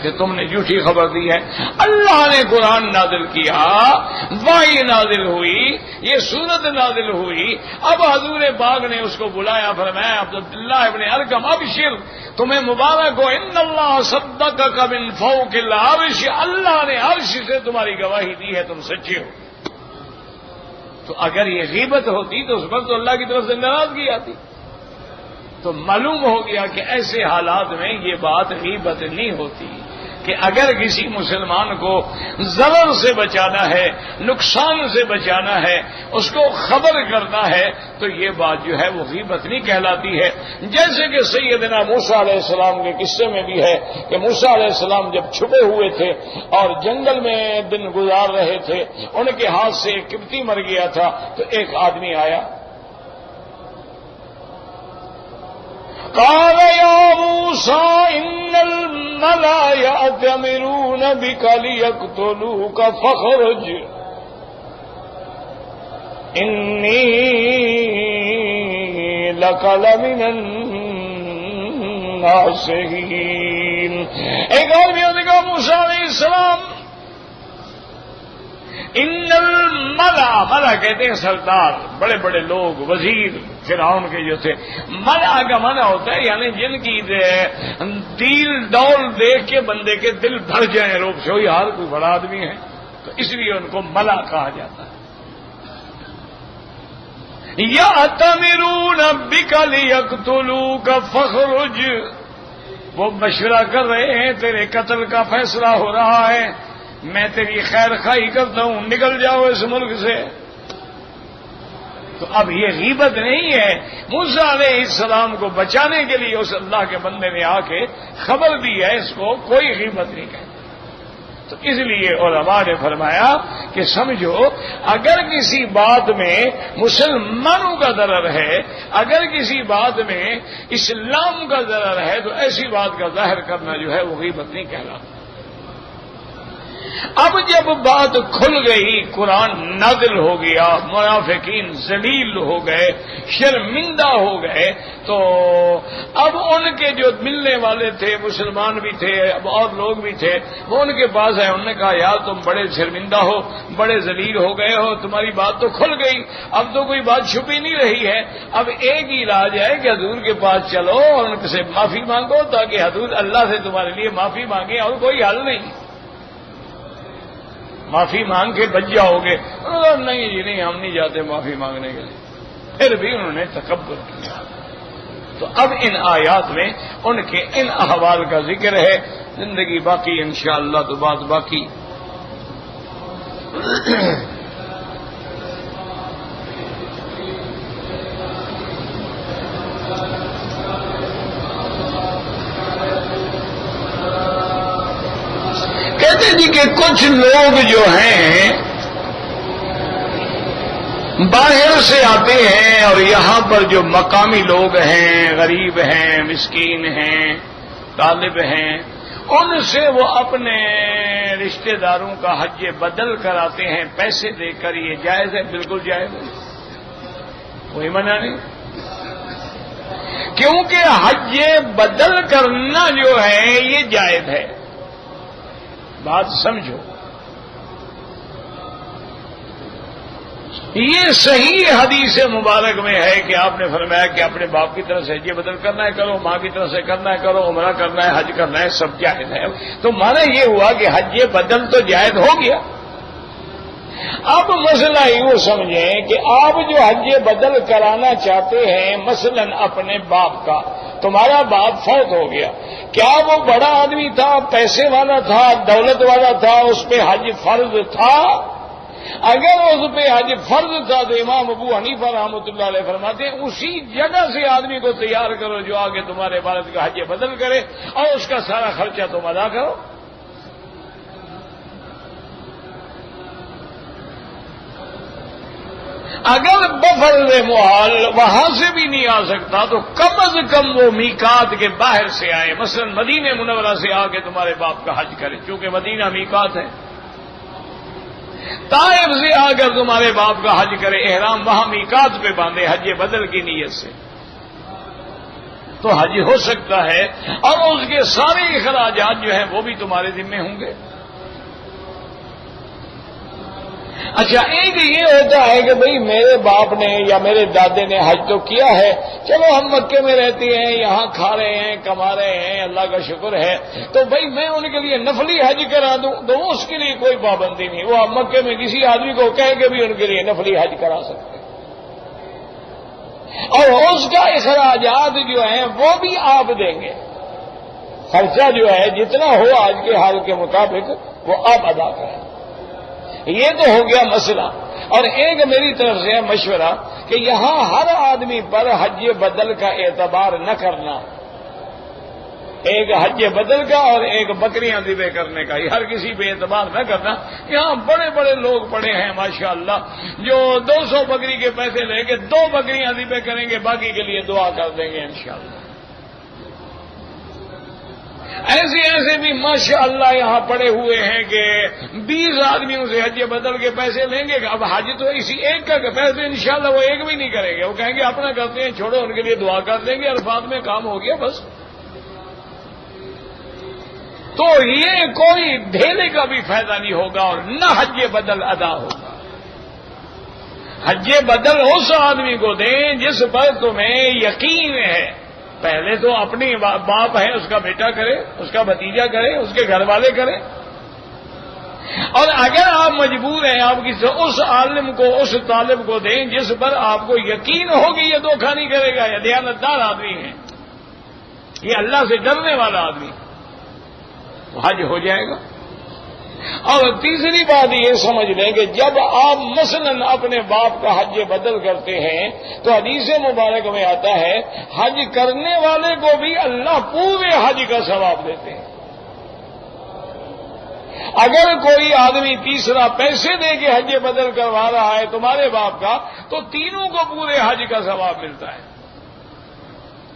S1: کہ تم نے جھوٹی خبر دی ہے. اللہ نے قرآن نازل کیا، وحی نازل ہوئی، یہ سورت نازل ہوئی. اب حضور پاک نے اس کو بلایا، فرمایا عبداللہ ابن ارقم ابشر، تمہیں مبارک ہو، ان اللہ صدقک من فوق العرش، اللہ نے عرش سے تمہاری گواہی دی ہے، تم سچے ہو. تو اگر یہ غیبت ہوتی تو اس پر تو اللہ کی طرف سے ناراضگی آتی. تو معلوم ہو گیا کہ ایسے حالات میں یہ بات غیبت نہیں ہوتی کہ اگر کسی مسلمان کو ضرر سے بچانا ہے، نقصان سے بچانا ہے، اس کو خبر کرنا ہے، تو یہ بات جو ہے وہ غیبت نہیں کہلاتی ہے. جیسے کہ سیدنا موسیٰ علیہ السلام کے قصے میں بھی ہے کہ موسیٰ علیہ السلام جب چھپے ہوئے تھے اور جنگل میں دن گزار رہے تھے، ان کے ہاتھ سے ایک قبطی مر گیا تھا، تو ایک آدمی آیا، قال يا موسى إن الملأ يأتمرون بك ليقتلوك فاخرج إني لك لمن الناصحين. ایک آدمی نے کہا موسیٰ علیہ السلام، ان الملا، ملا کہتے ہیں سردار، بڑے بڑے لوگ، وزیر فرعون کے جو تھے. ملا کا معنی ہوتا ہے یعنی جن کی دیل ڈول دیکھ کے بندے کے دل بھر جائیں روب سے، یار کوئی بڑا آدمی ہے، تو اس لیے ان کو ملا کہا جاتا ہے. یأتمرون بک لیقتلوک فاخرج، وہ مشورہ کر رہے ہیں تیرے قتل کا فیصلہ ہو رہا ہے، میں تیری خیر خواہی کرتا ہوں، نکل جاؤ اس ملک سے. تو اب یہ غیبت نہیں ہے. موسیٰ علیہ السلام کو بچانے کے لیے اس اللہ کے بندے نے آ کے خبر دی ہے، اس کو کوئی غیبت نہیں کہتے. تو اس لیے علماء نے فرمایا کہ سمجھو اگر کسی بات میں مسلمانوں کا ضرر ہے، اگر کسی بات میں اسلام کا ضرر ہے، تو ایسی بات کا ظاہر کرنا جو ہے وہ غیبت نہیں کہلاتا. اب جب بات کھل گئی، قرآن نازل ہو گیا، منافقین ذلیل ہو گئے، شرمندہ ہو گئے، تو اب ان کے جو ملنے والے تھے، مسلمان بھی تھے، اب اور لوگ بھی تھے، وہ ان کے پاس آئے. انہوں نے کہا یار تم بڑے شرمندہ ہو، بڑے ذلیل ہو گئے ہو، تمہاری بات تو کھل گئی، اب تو کوئی بات چھپی نہیں رہی ہے. اب ایک ہی علاج ہے کہ حضور کے پاس چلو اور ان سے معافی مانگو، تاکہ حضور اللہ سے تمہارے لیے معافی مانگے، اور کوئی حل نہیں. معافی مانگ کے بچ جاؤ گے. نہیں جی نہیں، ہم نہیں جاتے معافی مانگنے کے لیے. پھر بھی انہوں نے تکبر کیا. تو اب ان آیات میں ان کے ان احوال کا ذکر ہے. زندگی باقی انشاءاللہ تو بات باقی. کہتے جی کہ کچھ لوگ جو ہیں باہر سے آتے ہیں اور یہاں پر جو مقامی لوگ ہیں، غریب ہیں، مسکین ہیں، طالب ہیں، ان سے وہ اپنے رشتہ داروں کا حج بدل کراتے ہیں پیسے دے کر. یہ جائز ہے؟ بالکل جائز ہے، کوئی منع نہیں. کیونکہ حج بدل کرنا جو ہے یہ جائز ہے. بات سمجھو، یہ صحیح حدیث مبارک میں ہے کہ آپ نے فرمایا کہ اپنے باپ کی طرف سے حج بدل کرنا ہے کرو، ماں کی طرف سے کرنا ہے کرو، عمرہ کرنا ہے، حج کرنا ہے، سب جائز ہے. تو مانا یہ ہوا کہ حج بدل تو جائز ہو گیا. اب مسئلہ یوں سمجھیں کہ آپ جو حج بدل کرانا چاہتے ہیں، مثلا اپنے باپ کا، تمہارا باپ فوت ہو گیا، کیا وہ بڑا آدمی تھا، پیسے والا تھا، دولت والا تھا، اس پہ حج فرض تھا؟ اگر اس پہ حج فرض تھا تو امام ابو حنیفہ رحمۃ اللہ علیہ فرماتے ہیں اسی جگہ سے آدمی کو تیار کرو جو آگے تمہارے والد کا حج بدل کرے، اور اس کا سارا خرچہ تم ادا کرو. اگر بفرض محال وہاں سے بھی نہیں آ سکتا تو کم از کم وہ میقات کے باہر سے آئے، مثلا مدینہ منورہ سے آ کے تمہارے باپ کا حج کرے، چونکہ مدینہ میقات ہے. طائف سے آ کر تمہارے باپ کا حج کرے، احرام وہاں میقات پہ باندھے حج بدل کی نیت سے. تو حج ہو سکتا ہے، اور اس کے سارے اخراجات جو ہیں وہ بھی تمہارے ذمہ ہوں گے۔ اچھا، ایک یہ ہوتا ہے کہ بھئی میرے باپ نے یا میرے دادے نے حج تو کیا ہے، چلو ہم مکے میں رہتے ہیں، یہاں کھا رہے ہیں، کما رہے ہیں، اللہ کا شکر ہے، تو بھئی میں ان کے لیے نفلی حج کرا دوں تو اس کے لیے کوئی پابندی نہیں، وہ مکے میں کسی آدمی کو کہہ کے بھی ان کے لیے نفلی حج کرا سکتے ہیں، اور اس کا اخراجات جو ہیں وہ بھی آپ دیں گے، خرچہ جو ہے جتنا ہو آج کے حال کے مطابق وہ آپ ادا کریں۔ یہ تو ہو گیا مسئلہ۔ اور ایک میری طرف سے مشورہ کہ یہاں ہر آدمی پر حج بدل کا اعتبار نہ کرنا، ایک حج بدل کا اور ایک بکریاں ذبح کرنے کا، یہ ہر کسی پہ اعتبار نہ کرنا۔ یہاں بڑے بڑے لوگ پڑے ہیں ماشاءاللہ جو 200 بکری کے پیسے لے کے 2 بکریاں ذبح کریں گے، باقی کے لیے دعا کر دیں گے انشاءاللہ۔ ایسے بھی ماشاءاللہ یہاں پڑے ہوئے ہیں کہ 20 آدمیوں سے حج بدل کے پیسے لیں گے، اب حج تو اسی ایک کا پیسے انشاءاللہ وہ ایک بھی نہیں کریں گے، وہ کہیں گے اپنا کرتے ہیں، چھوڑو، ان کے لیے دعا کر دیں گے، عرفات میں کام ہو گیا بس۔ تو یہ کوئی ڈھیلے کا بھی فائدہ نہیں ہوگا اور نہ حج بدل ادا ہوگا۔ حج بدل اس آدمی کو دیں جس پر تمہیں یقین ہے، پہلے تو اپنی باپ ہے اس کا بیٹا کرے، اس کا بھتیجا کرے، اس کے گھر والے کریں، اور اگر آپ مجبور ہیں آپ کسی اس عالم کو، اس طالب کو دیں جس پر آپ کو یقین ہوگی یہ دھوکہ نہیں کرے گا، یہ دیانتدار آدمی ہے، یہ اللہ سے ڈرنے والا آدمی، تو حج ہو جائے گا۔ اور تیسری بات یہ سمجھ لیں کہ جب آپ مثلاً اپنے باپ کا حج بدل کرتے ہیں تو حدیث مبارک میں آتا ہے حج کرنے والے کو بھی اللہ پورے حج کا ثواب دیتے ہیں۔ اگر کوئی آدمی تیسرا پیسے دے کے حج بدل کروا رہا ہے تمہارے باپ کا تو تینوں کو پورے حج کا ثواب ملتا ہے۔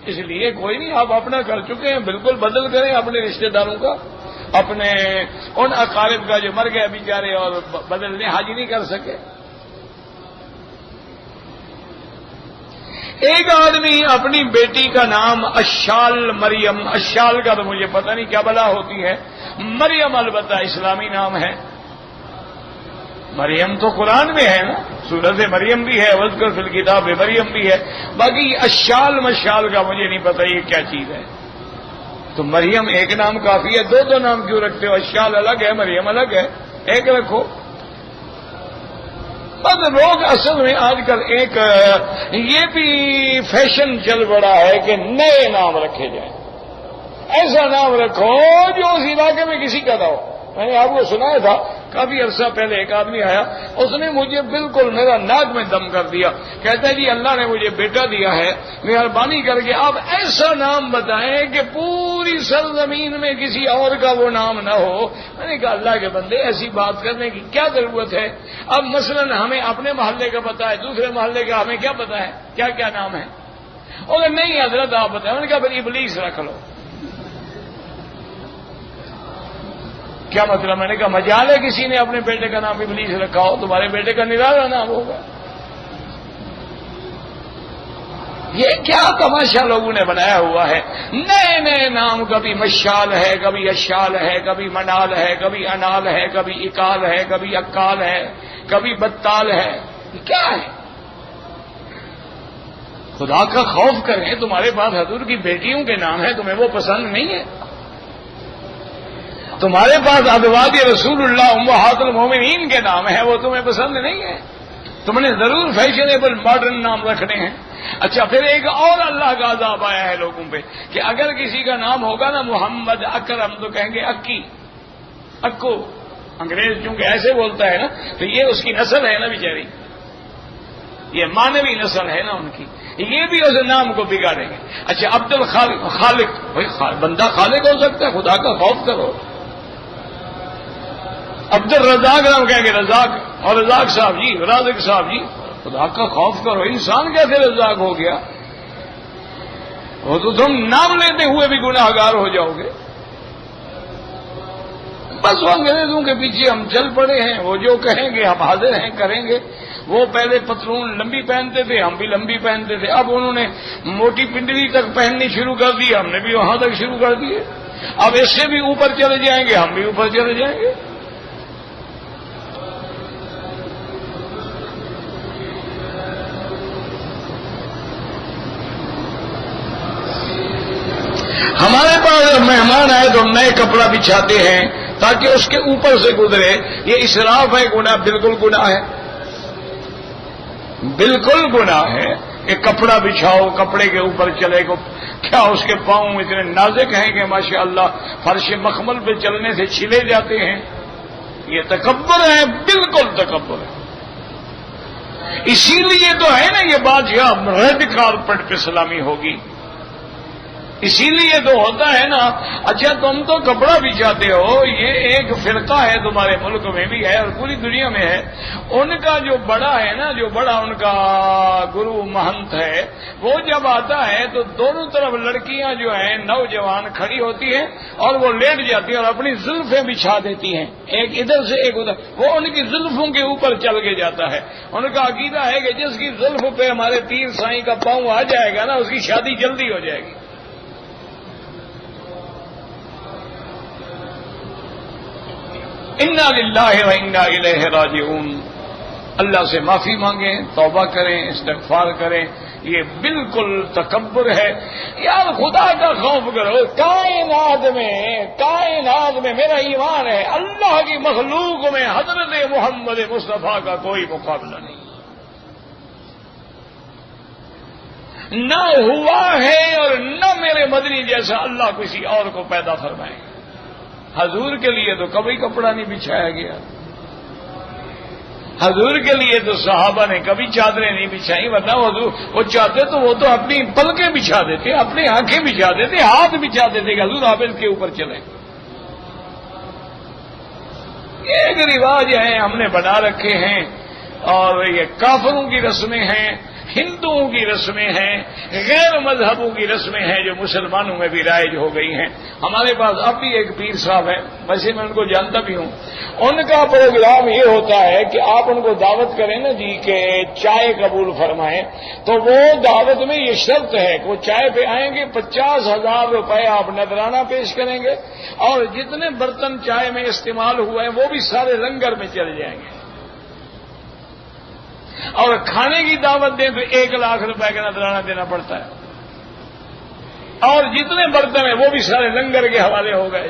S1: اس لیے کوئی نہیں، آپ اپنا کر چکے ہیں، بالکل بدل کریں اپنے رشتہ داروں کا، اپنے ان اقارب کا جو مر گئے بیچارے اور بدلنے حج نہیں کر سکے۔ ایک آدمی اپنی بیٹی کا نام اشال مریم، اشال کا تو مجھے پتہ نہیں کیا بلا ہوتی ہے، مریم البتہ اسلامی نام ہے۔ مریم تو قرآن میں ہے نا، سورت مریم بھی ہے، وذکر فی الکتاب مریم بھی ہے، باقی اشال مشال کا مجھے نہیں پتہ یہ کیا چیز ہے۔ تو مریم ایک نام کافی ہے، دو نام کیوں رکھتے ہو؟ اشال الگ ہے، مریم الگ ہے، ایک رکھو۔ بس لوگ اصل میں آج کل ایک یہ بھی فیشن چل پڑا ہے کہ نئے نام رکھے جائیں، ایسا نام رکھو جو اس علاقے میں کسی کا نہ ہو۔ میں نے آپ کو سنایا تھا کافی عرصہ پہلے ایک آدمی آیا، اس نے مجھے بالکل میرا ناک میں دم کر دیا، کہتا ہے جی اللہ نے مجھے بیٹا دیا ہے، مہربانی کر کے آپ ایسا نام بتائیں کہ پوری سرزمین میں کسی اور کا وہ نام نہ ہو۔ میں نے کہا اللہ کے بندے ایسی بات کرنے کی کیا ضرورت ہے؟ اب مثلا ہمیں اپنے محلے کا پتا ہے، دوسرے محلے کا ہمیں کیا پتا ہے کیا کیا نام ہے؟ اور نہیں حضرت آپ بتائیں۔ میں نے کہا پھر ابلیس رکھ لو۔ کیا مطلب؟ میں نے کہا مجال ہے کسی نے اپنے بیٹے کا نام ابلیس رکھا ہو، تمہارے بیٹے کا نرالا نام ہوگا۔ یہ کیا تماشا لوگوں نے بنایا ہوا ہے، نئے نئے نام، کبھی مشال ہے، کبھی اشال ہے، کبھی منال ہے، کبھی انال ہے، کبھی اکال ہے، کبھی اکال ہے، کبھی بتال ہے، یہ کیا ہے؟ خدا کا خوف کریں، تمہارے پاس حضور کی بیٹیوں کے نام ہیں، تمہیں وہ پسند نہیں ہے؟ تمہارے پاس ازواج رسول اللہ امہات المومنین کے نام ہیں، وہ تمہیں پسند نہیں ہے؟ تم نے ضرور فیشنیبل ماڈرن نام رکھنے ہیں۔ اچھا، پھر ایک اور اللہ کا عذاب آیا ہے لوگوں پہ کہ اگر کسی کا نام ہوگا نا محمد اکرم تو کہیں گے اکی، اکو، انگریز چونکہ ایسے بولتا ہے نا تو یہ اس کی نسل ہے نا بیچاری، یہ مانوی نسل ہے نا ان کی، یہ بھی اس نام کو بگاڑیں گے۔ اچھا، عبد الخالق، خالق، بھائی بندہ خالق ہو سکتا ہے؟ خدا کا خوف کرو۔ عبد الرزاق نام کہیں گے رزاق، اور رزاق صاحب جی، رازق صاحب جی، خدا کا خوف کرو۔ انسان کیسے رزاق ہو گیا؟ وہ تو تم نام لیتے ہوئے بھی گناہ گار ہو جاؤ گے۔ بس وہ انگریزوں کے پیچھے ہم چل پڑے ہیں، وہ جو کہیں گے ہم حاضر ہیں کریں گے۔ وہ پہلے پتلون لمبی پہنتے تھے، ہم بھی لمبی پہنتے تھے، اب انہوں نے موٹی پنڈلی تک پہننی شروع کر دی، ہم نے بھی وہاں تک شروع کر دیے، اب اس سے بھی اوپر چلے جائیں گے، ہم بھی اوپر چلے جائیں گے۔ ہمارے پاس مہمان آئے تو ہم نئے کپڑا بچھاتے ہیں تاکہ اس کے اوپر سے گزرے، یہ اسراف ہے، گناہ، بالکل گناہ ہے، بالکل گناہ ہے کہ کپڑا بچھاؤ، کپڑے کے اوپر چلے گا، کیا اس کے پاؤں اتنے نازک ہیں کہ ماشاءاللہ فرش مخمل پہ چلنے سے چھلے جاتے ہیں؟ یہ تکبر ہے، بالکل تکبر ہے۔ اسی لیے تو ہے نا یہ بات، یہ ریڈ کارپٹ پہ سلامی ہوگی، اسی لیے تو ہوتا ہے نا۔ اچھا تم تو کپڑا بچھاتے ہو، یہ ایک فرقہ ہے تمہارے ملک میں بھی ہے اور پوری دنیا میں ہے، ان کا جو بڑا ہے نا، جو بڑا ان کا گرو مہنت ہے، وہ جب آتا ہے تو دونوں طرف لڑکیاں جو ہیں نوجوان کھڑی ہوتی ہیں اور وہ لیٹ جاتی ہیں اور اپنی زلفیں بچھا دیتی ہیں، ایک ادھر سے ایک ادھر، وہ ان کی زلفوں کے اوپر چل کے جاتا ہے۔ ان کا عقیدہ ہے کہ جس کی زلف پہ ہمارے پیر سائیں کا پاؤں آ جائے گا نا، اس کی شادی جلدی ہو جائے گی۔ انا للہ و انا الیہ راجعون۔ اللہ سے معافی مانگیں، توبہ کریں، استغفار کریں، یہ بالکل تکبر ہے۔ یار خدا کا خوف کرو، کائنات میں میرا ایمان ہے، اللہ کی مخلوق میں حضرت محمد مصطفیٰ کا کوئی مقابلہ نہیں، نہ ہوا ہے اور نہ میرے مدنی جیسا اللہ کسی اور کو پیدا فرمائے۔ حضور کے لیے تو کبھی کپڑا نہیں بچھایا گیا، حضور کے لیے تو صحابہ نے کبھی چادریں نہیں بچھائی، بتاؤ حضور وہ چاہتے تو وہ تو اپنی پلکیں بچھا دیتے، اپنی آنکھیں بچھا دیتے، ہاتھ بچھا دیتے کہ حضور آپ اس کے اوپر چلیں۔ ایک رواج ہے ہم نے بنا رکھے ہیں، اور یہ کافروں کی رسمیں ہیں، ہندوؤں کی رسمیں ہیں، غیر مذہبوں کی رسمیں ہیں جو مسلمانوں میں بھی رائج ہو گئی ہیں۔ ہمارے پاس اب بھی ایک پیر صاحب ہے، ویسے میں ان کو جانتا بھی ہوں، ان کا پروگرام یہ ہوتا ہے کہ آپ ان کو دعوت کریں نا جی کہ چائے قبول فرمائیں، تو وہ دعوت میں یہ شرط ہے کہ وہ چائے پہ آئیں گے، 50,000 روپے آپ نذرانہ پیش کریں گے، اور جتنے برتن چائے میں استعمال ہوئے ہیں وہ بھی سارے لنگر میں چلے جائیں گے، اور کھانے کی دعوت دیں تو 1,00,000 روپے کا نذرانہ دینا پڑتا ہے، اور جتنے برتن ہیں وہ بھی سارے لنگر کے حوالے ہو گئے۔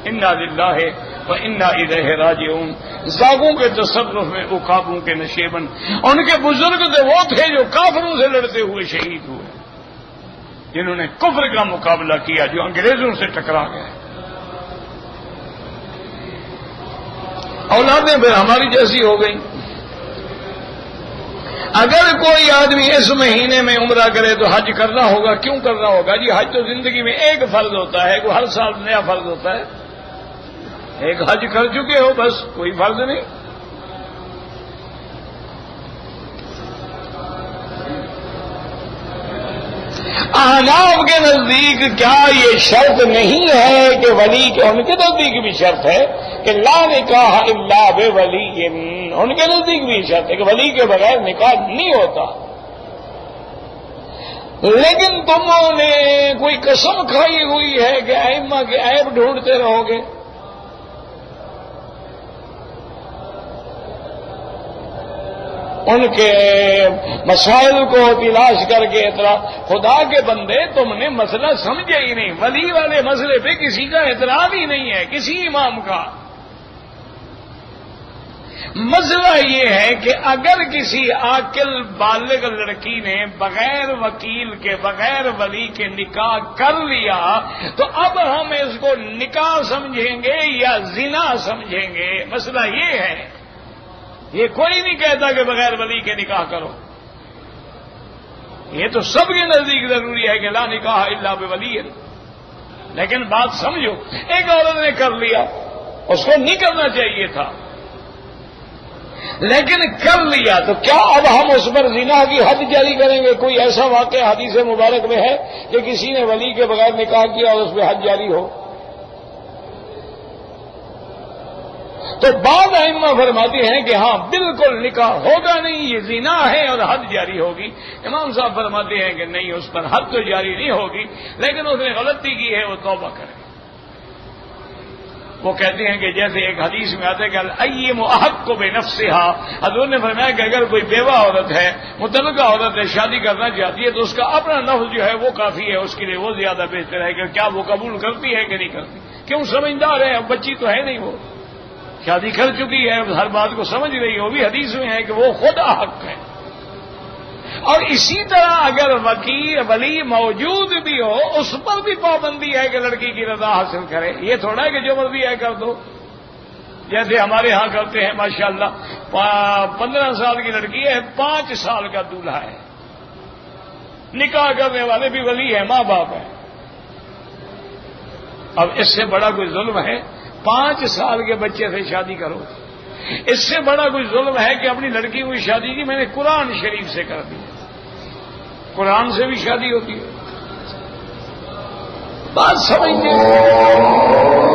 S1: انا للہ و انا الیہ راجعون۔ زاغوں کے تصرف میں عقابوں کے نشیبن، ان کے بزرگ تو وہ تھے جو کافروں سے لڑتے ہوئے شہید ہوئے، جنہوں نے کفر کا مقابلہ کیا، جو انگریزوں سے ٹکرا گئے۔ اولادیں پھر ہماری جیسی ہو گئی۔ اگر کوئی آدمی اس مہینے میں عمرہ کرے تو حج کرنا ہوگا، کیوں کرنا ہوگا جی؟ حج تو زندگی میں ایک فرض ہوتا ہے، کوئی ہر سال نیا فرض ہوتا ہے، ایک حج کر چکے ہو بس، کوئی فرض نہیں۔ احناف کے نزدیک کیا یہ شرط نہیں ہے کہ ولی کے، ان کے نزدیک بھی شرط ہے کہ لا نکاح الا بولی، ان کے نزدیک بھی شرط ہے کہ ولی کے بغیر نکاح نہیں ہوتا، لیکن تم نے کوئی قسم کھائی ہوئی ہے کہ ائمہ کے عیب ڈھونڈتے رہو گے، ان کے مسائل کو تلاش کر کے اعتراض۔ خدا کے بندے تم نے مسئلہ سمجھے ہی نہیں، ولی والے مسئلے پہ کسی کا اعتراض ہی نہیں ہے، کسی امام کا۔ مسئلہ یہ ہے کہ اگر کسی عاقل بالغ لڑکی نے بغیر وکیل کے، بغیر ولی کے نکاح کر لیا تو اب ہم اس کو نکاح سمجھیں گے یا زنا سمجھیں گے؟ مسئلہ یہ ہے، یہ کوئی نہیں کہتا کہ بغیر ولی کے نکاح کرو، یہ تو سب کے نزدیک ضروری ہے کہ لا نکاح الا بولی، لیکن بات سمجھو، ایک عورت نے کر لیا، اس کو نہیں کرنا چاہیے تھا لیکن کر لیا، تو کیا اب ہم اس پر زنا کی حد جاری کریں گے؟ کوئی ایسا واقعہ حدیث مبارک میں ہے کہ کسی نے ولی کے بغیر نکاح کیا اور اس پہ حد جاری ہو؟ تو بعض ائمہ فرماتے ہیں کہ ہاں بالکل نکاح ہوگا نہیں، یہ زنا ہے اور حد جاری ہوگی۔ امام صاحب فرماتے ہیں کہ نہیں، اس پر حد تو جاری نہیں ہوگی، لیکن اس نے غلطی کی ہے، وہ توبہ کرے۔ وہ کہتے ہیں کہ جیسے ایک حدیث میں آتا ہے کہ الایّم احق بنفسہا، حضور نے فرمایا کہ اگر کوئی بیوہ عورت ہے، متعلقہ عورت ہے، شادی کرنا چاہتی ہے تو اس کا اپنا نفس جو ہے وہ کافی ہے، اس کے لیے وہ زیادہ بہتر ہے کہ کیا وہ قبول کرتی ہے کہ نہیں کرتی۔ کیوں؟ سمجھدار ہے، اب بچی تو ہے نہیں، وہ شادی کر چکی ہے، ہر بات کو سمجھ رہی ہے، وہ بھی حدیث میں ہے کہ وہ خود احق ہے۔ اور اسی طرح اگر ولی موجود بھی ہو، اس پر بھی پابندی ہے کہ لڑکی کی رضا حاصل کرے، یہ تھوڑا ہے کہ جو مرضی ہے کر دو۔ جیسے ہمارے ہاں کرتے ہیں ماشاءاللہ، 15 سال کی لڑکی ہے، 5 سال کا دولہا ہے، نکاح کرنے والے بھی ولی ہیں، ماں باپ ہیں۔ اب اس سے بڑا کوئی ظلم ہے 5 سال کے بچے سے شادی کرو؟ اس سے بڑا کوئی ظلم ہے کہ اپنی لڑکی کو شادی کی میں نے قرآن شریف سے کر دی، قرآن سے بھی شادی ہوتی ہے، بات سمجھتے ہیں۔